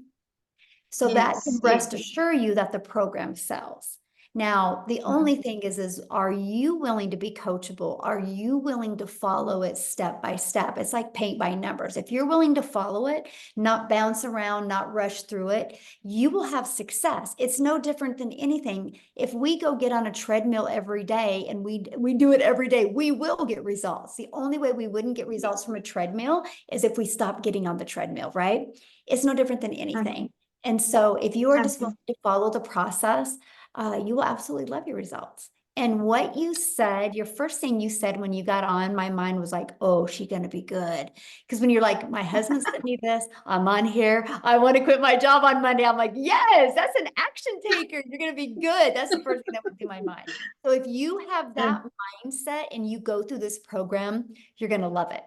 So that can rest assure you that the program sells. Now, the only thing is are you willing to be coachable? Are you willing to follow it step by step? It's like paint by numbers. If you're willing to follow it, not bounce around, not rush through it, you will have success. It's no different than anything. If we go get on a treadmill every day and we do it every day, we will get results. The only way we wouldn't get results from a treadmill is if we stop getting on the treadmill, right? It's no different than anything. And so if you are just willing to follow the process, you will absolutely love your results. And what you said, your first thing you said when you got on, my mind was like, oh, she's going to be good. Because when you're like, my husband sent me this, I'm on here, I want to quit my job on Monday. I'm like, yes, that's an action taker. You're going to be good. That's the first thing that went through my mind. So if you have that mindset and you go through this program, you're going to love it.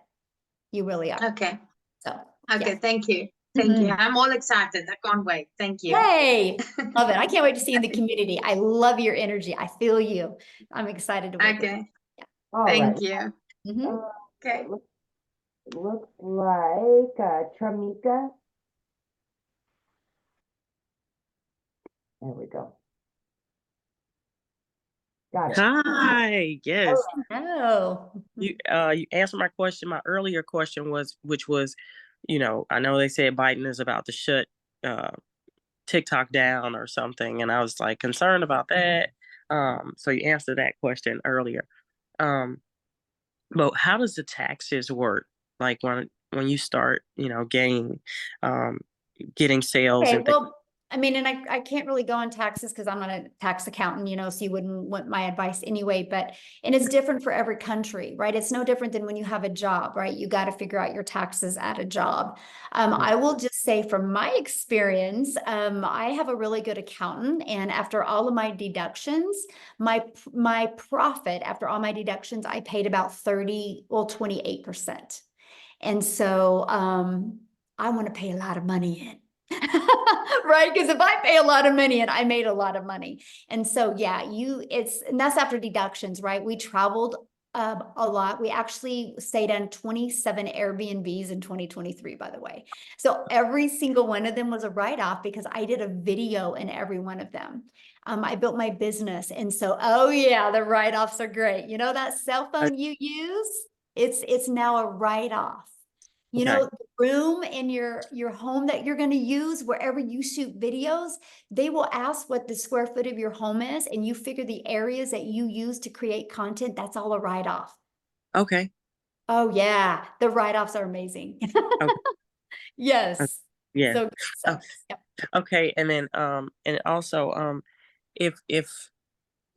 You really are. Okay. So, okay. Thank you. Thank you. I'm all excited. I can't wait. Thank you. Hey, love it. I can't wait to see you in the community. I love your energy. I feel you. I'm excited to work with you. All Thank right. you. Okay. Looks like Tramika. There we go. Got it. Hi, yes. Oh, You answered my question. My earlier question which was, I know they said Biden is about to shut TikTok down or something, and I was like concerned about that. So you answered that question earlier. But how does the taxes work? Like when you start, getting sales okay. and things. Well, I mean, and I can't really go on taxes because I'm not a tax accountant, so you wouldn't want my advice anyway, and it's different for every country, right? It's no different than when you have a job, right? You got to figure out your taxes at a job. I will just say from my experience, I have a really good accountant, and after all of my deductions, my profit after all my deductions, I paid about 28%. And so I want to pay a lot of money in. Right? Because if I pay a lot of money and I made a lot of money. And so, yeah, and that's after deductions, right? We traveled a lot. We actually stayed on 27 Airbnbs in 2023, by the way. So every single one of them was a write-off because I did a video in every one of them. I built my business. And so, oh yeah, the write-offs are great. That cell phone you use, it's now a write-off. The room in your home that you're going to use, wherever you shoot videos, they will ask what the square foot of your home is, and you figure the areas that you use to create content, that's all a write-off. Okay. Oh yeah, the write-offs are amazing. Okay. Yes. Yeah. So, yep. Okay. And then and also if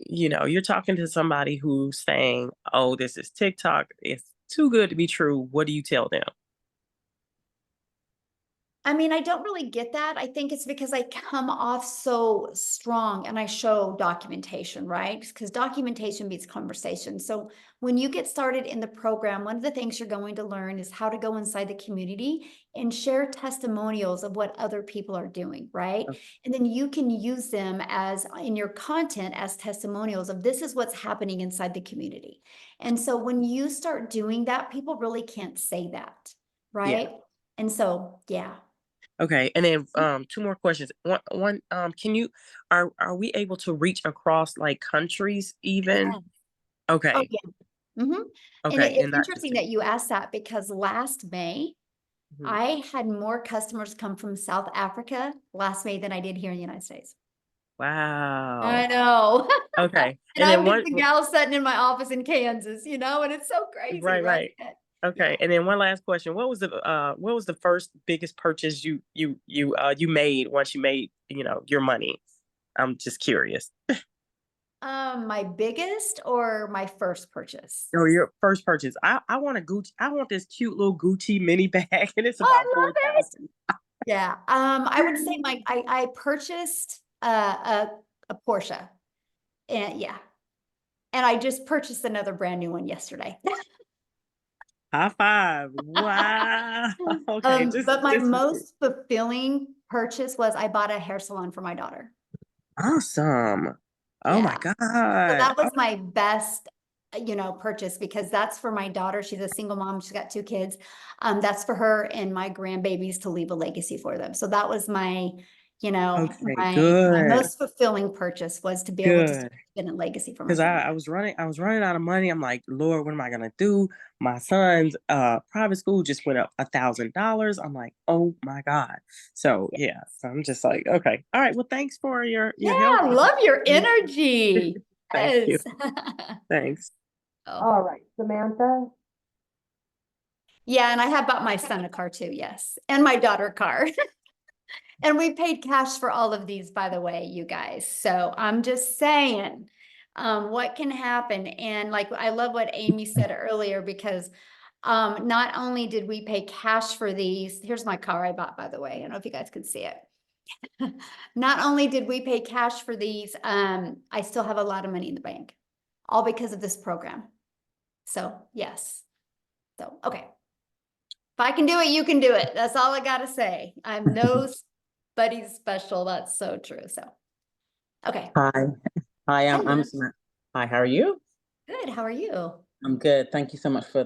you're talking to somebody who's saying, oh, this is TikTok, it's too good to be true, what do you tell them? I mean, I don't really get that. I think it's because I come off so strong and I show documentation, right? Because documentation beats conversation. So when you get started in the program, one of the things you're going to learn is how to go inside the community and share testimonials of what other people are doing, right? And then you can use them as in your content as testimonials of this is what's happening inside the community. And so when you start doing that, people really can't say that, right? Yeah. And so, yeah. Okay, and then two more questions. One, are we able to reach across like countries even? Yeah. Okay. Oh, yeah. And Okay, it's interesting that you asked that because last May, I had more customers come from South Africa last May than I did here in the United States. Wow. I know. Okay, And I'm just the gal sitting in my office in Kansas, and it's so crazy, right. Okay, and then one last question: what was the first biggest purchase you made once you made your money? I'm just curious. My biggest or my first purchase? Or your first purchase? I want a Gucci. I want this cute little Gucci mini bag, and it's about $4,000. Yeah. I would say I purchased a Porsche, and yeah, and I just purchased another brand new one yesterday. High five. Wow. Okay. But my most fulfilling purchase was I bought a hair salon for my daughter. Awesome. Oh my So God. that was my best, purchase because that's for my daughter. She's a single mom. She's got 2 kids. That's for her and my grandbabies to leave a legacy for them. So that was my, Okay, my good. most fulfilling purchase was to be able to Good. spend a legacy for my Because family. I was running out of money. I'm like, Lord, what am I gonna do? My son's private school just went up $1,000. I'm like, oh my God. So yeah. So I'm just like, okay. All right. Well, thanks for your Yeah, help. I love your energy. Thank you. Yes. Thanks. All right, Samantha. Yeah, and I have bought my son a car too, yes. And my daughter a car. And we paid cash for all of these, by the way, you guys. So I'm just saying, what can happen. And like, I love what Amy said earlier, because not only did we pay cash for these, here's my car I bought, by the way. I don't know if you guys can see it. Not only did we pay cash for these, I still have a lot of money in the bank, all because of this program. So yes. So, okay. If I can do it, you can do it. That's all I got to say. I'm nobody's special. That's so true. So, okay. Hi, I'm Hello. Samantha. Hi, how are you? Good. How are you? I'm good. Thank you so much for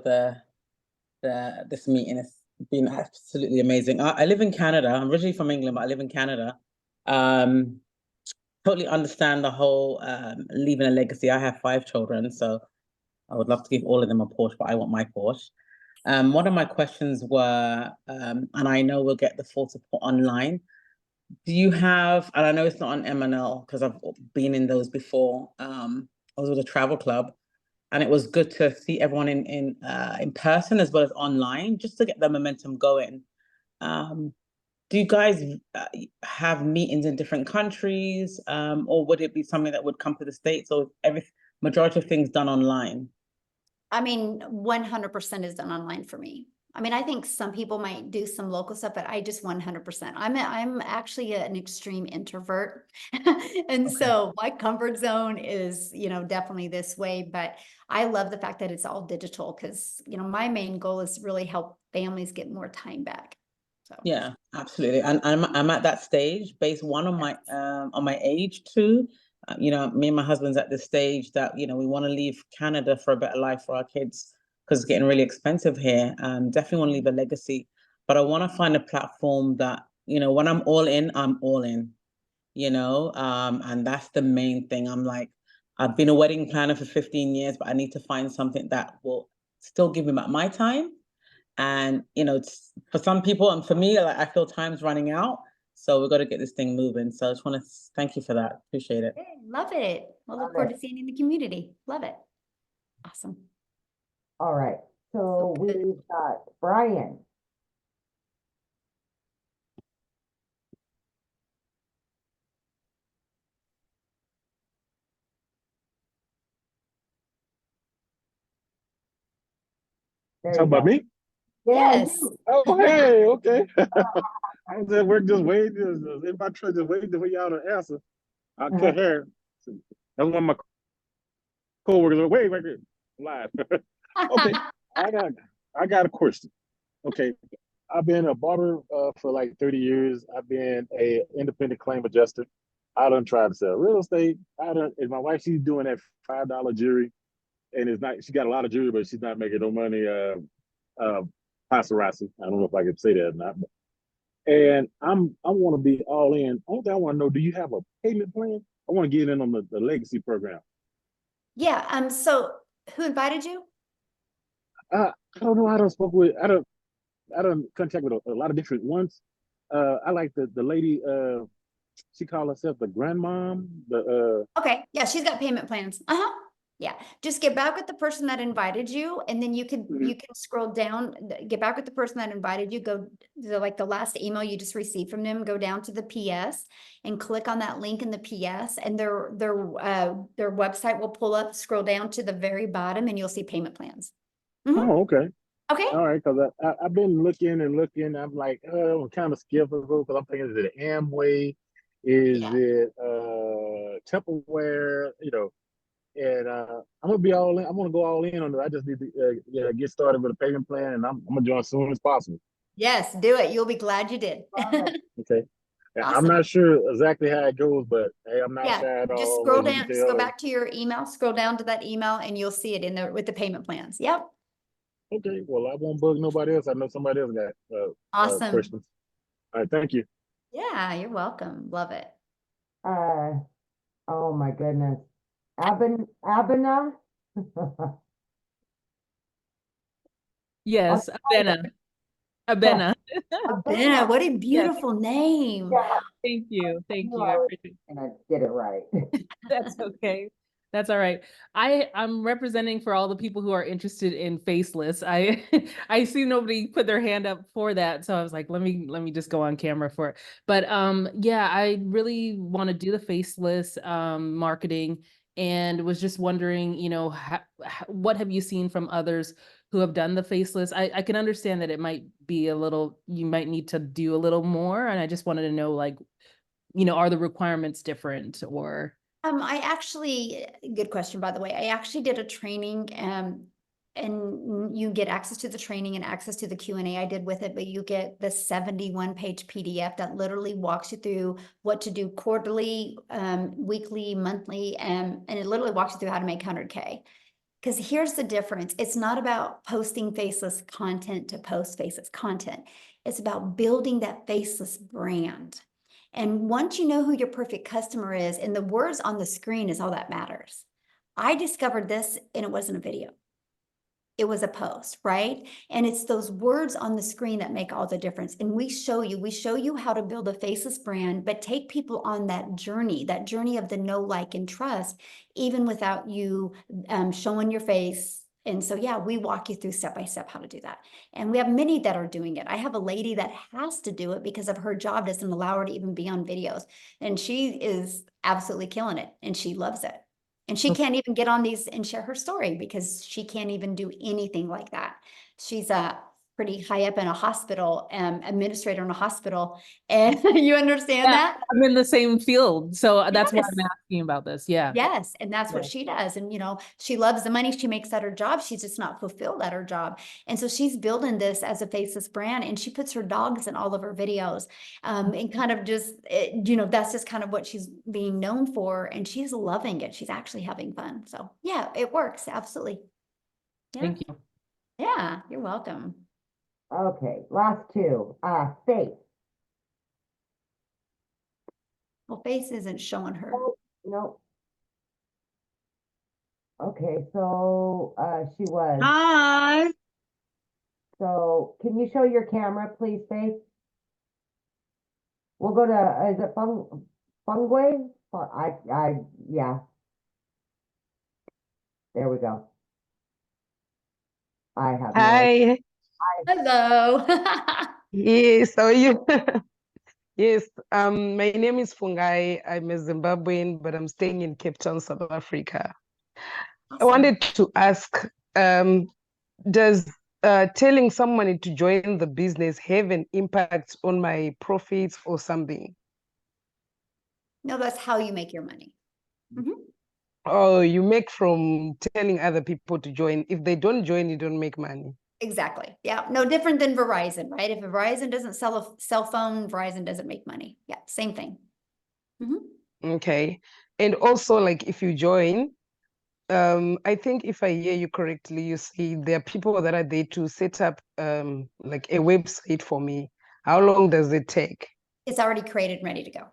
this meeting. It's been absolutely amazing. I live in Canada. I'm originally from England, but I live in Canada. totally understand the whole leaving a legacy. I have 5 children, so I would love to give all of them a Porsche, but I want my Porsche. One of my questions were, and I know we'll get the full support online. Do you have, and I know it's not on M&L because I've been in those before. I was with a travel club, and it was good to see everyone in person as well as online, just to get the momentum going. Do you guys have meetings in different countries, or would it be something that would come to the States, or majority of things done online? I mean, 100% is done online for me. I mean, I think some people might do some local stuff, but I just 100%. I'm actually an extreme introvert. And so my comfort zone is, definitely this way, but I love the fact that it's all digital because, my main goal is to really help families get more time back. So yeah, absolutely. And I'm at that stage based on my age too. Me and my husband's at this stage that, we want to leave Canada for a better life for our kids because it's getting really expensive here. Definitely want to leave a legacy, but I want to find a platform that, when I'm all in, I'm all in, and that's the main thing. I'm like, I've been a wedding planner for 15 years, but I need to find something that will still give me my time. And, it's for some people and for me, like, I feel time's running out. So we've got to get this thing moving. So I just want to thank you for that. Appreciate it. hey, love it. We'll look forward to seeing you in the community. Love it. Awesome. All right. So we've got Brian. Talk about me? Yes. Oh, hey, okay. I was at work just waiting, in my truck just waiting for y'all to answer. I cut hair. That's one of my coworkers. Wait, right there, live. Okay, I got a question. Okay, I've been a barber for like 30 years. I've been a independent claim adjuster. I done tried to sell real estate. And my wife, she's doing that $5 jewelry, and it's not. She got a lot of jewelry, but she's not making no money. Paparazzi. I don't know if I can say that or not. And I want to be all in. Only thing I want to know, do you have a payment plan? I want to get in on the legacy program. Yeah. So who invited you? I don't know. I don't contact with a lot of different ones. I like the lady. She called herself the grandmom. Okay. Yeah, she's got payment plans. Yeah. Just get back with the person that invited you, and then you can scroll down, get back with the person that invited you, go to like the last email you just received from them, go down to the PS and click on that link in the PS, and their website will pull up, scroll down to the very bottom, and you'll see payment plans. Oh, okay. Okay. All right, because I've been looking and looking. I'm like, I'm kind of skeptical because I'm thinking, is it Amway? Is it Tupperware? And I'm gonna be all in. I'm gonna go all in on it. I just need to get started with a payment plan, and I'm gonna join as soon as possible. Yes, do it. You'll be glad you did. Okay. Awesome. I'm not sure exactly how it goes, but hey, I'm not shy at all. Just scroll down. Just go back to your email. Scroll down to that email, and you'll see it in there with the payment plans. Yep. Okay. Well, I won't bug nobody else. I know somebody else got Awesome. questions. All right. Thank you. Yeah, you're welcome. Love it. Oh my goodness. Abena? Yes, Abena. Abena. Abena, what a beautiful name. Yeah. Thank you. Thank you. I appreciate it. And I did it right. That's okay. That's all right. I'm representing for all the people who are interested in faceless. I see nobody put their hand up for that, so I was like, let me just go on camera for it. But yeah, I really want to do the faceless marketing, and was just wondering, what have you seen from others who have done the faceless? I can understand that it might be you might need to do a little more, and I just wanted to know, like, are the requirements different or? I actually, good question, by the way. I actually did a training, and you get access to the training and access to the Q&A I did with it, but you get the 71-page PDF that literally walks you through what to do quarterly, weekly, monthly, and it literally walks you through how to make 100K. Because here's the difference. It's not about posting faceless content to post faceless content. It's about building that faceless brand. And once you know who your perfect customer is, and the words on the screen is all that matters. I discovered this and it wasn't a video. It was a post, right? And it's those words on the screen that make all the difference. And we show you how to build a faceless brand, but take people on that journey of the know, like, and trust, even without you showing your face. And so, yeah, we walk you through step by step how to do that. And we have many that are doing it. I have a lady that has to do it because of her job doesn't allow her to even be on videos. And she is absolutely killing it and she loves it. And she can't even get on these and share her story because she can't even do anything like that. She's pretty high up in a hospital, administrator in a hospital. And you understand that? I'm in the same field. So that's why Yes. I'm asking about this. Yeah. Yes. And that's what she does. And, she loves the money she makes at her job. She's just not fulfilled at her job. And so she's building this as a faceless brand, and she puts her dogs in all of her videos. And kind of just, that's just kind of what she's being known for. And she's loving it. She's actually having fun. So yeah, it works. Absolutely. Yeah. Thank you. Yeah. You're welcome. Okay, last two. Faith. Well, Faith isn't showing her. No. Okay, so she was. Hi. So can you show your camera, please, Faith? We'll go to, is it Fungway? Yeah. There we go. I have no idea. Hi. Hello. Yes, how are you? Yes, my name is Fungai. I'm a Zimbabwean, but I'm staying in Cape Town, South Africa. I wanted to ask, does telling someone to join the business have an impact on my profits or something? No, that's how you make your money. Oh, you make from telling other people to join. If they don't join, you don't make money. Exactly. Yeah. No different than Verizon, right? If Verizon doesn't sell a cell phone, Verizon doesn't make money. Yeah. Same thing. Okay. And also, like, if you join, I think if I hear you correctly, you say there are people that are there to set up like a website for me. How long does it take? It's already created and ready to go.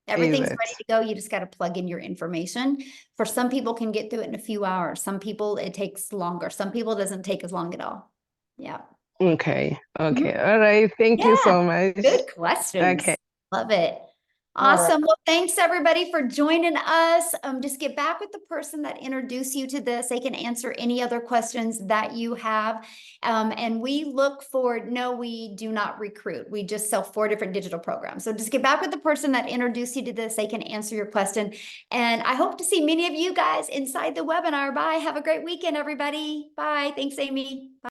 Everything's it? ready to go. You just got to plug in your information. For some people can get through it in a few hours. Some people it takes longer. Some people it doesn't take as long at all. Yeah. Okay. Okay. All right. Thank you so much. Good questions. Okay. Love it. All right. Awesome. Well, thanks everybody for joining us. Just get back with the person that introduced you to this. They can answer any other questions that you have. And we look for, no, we do not recruit. We just sell 4 different digital programs. So just get back with the person that introduced you to this. They can answer your question. And I hope to see many of you guys inside the webinar. Bye. Have a great weekend, everybody. Bye. Thanks, Amy. Bye.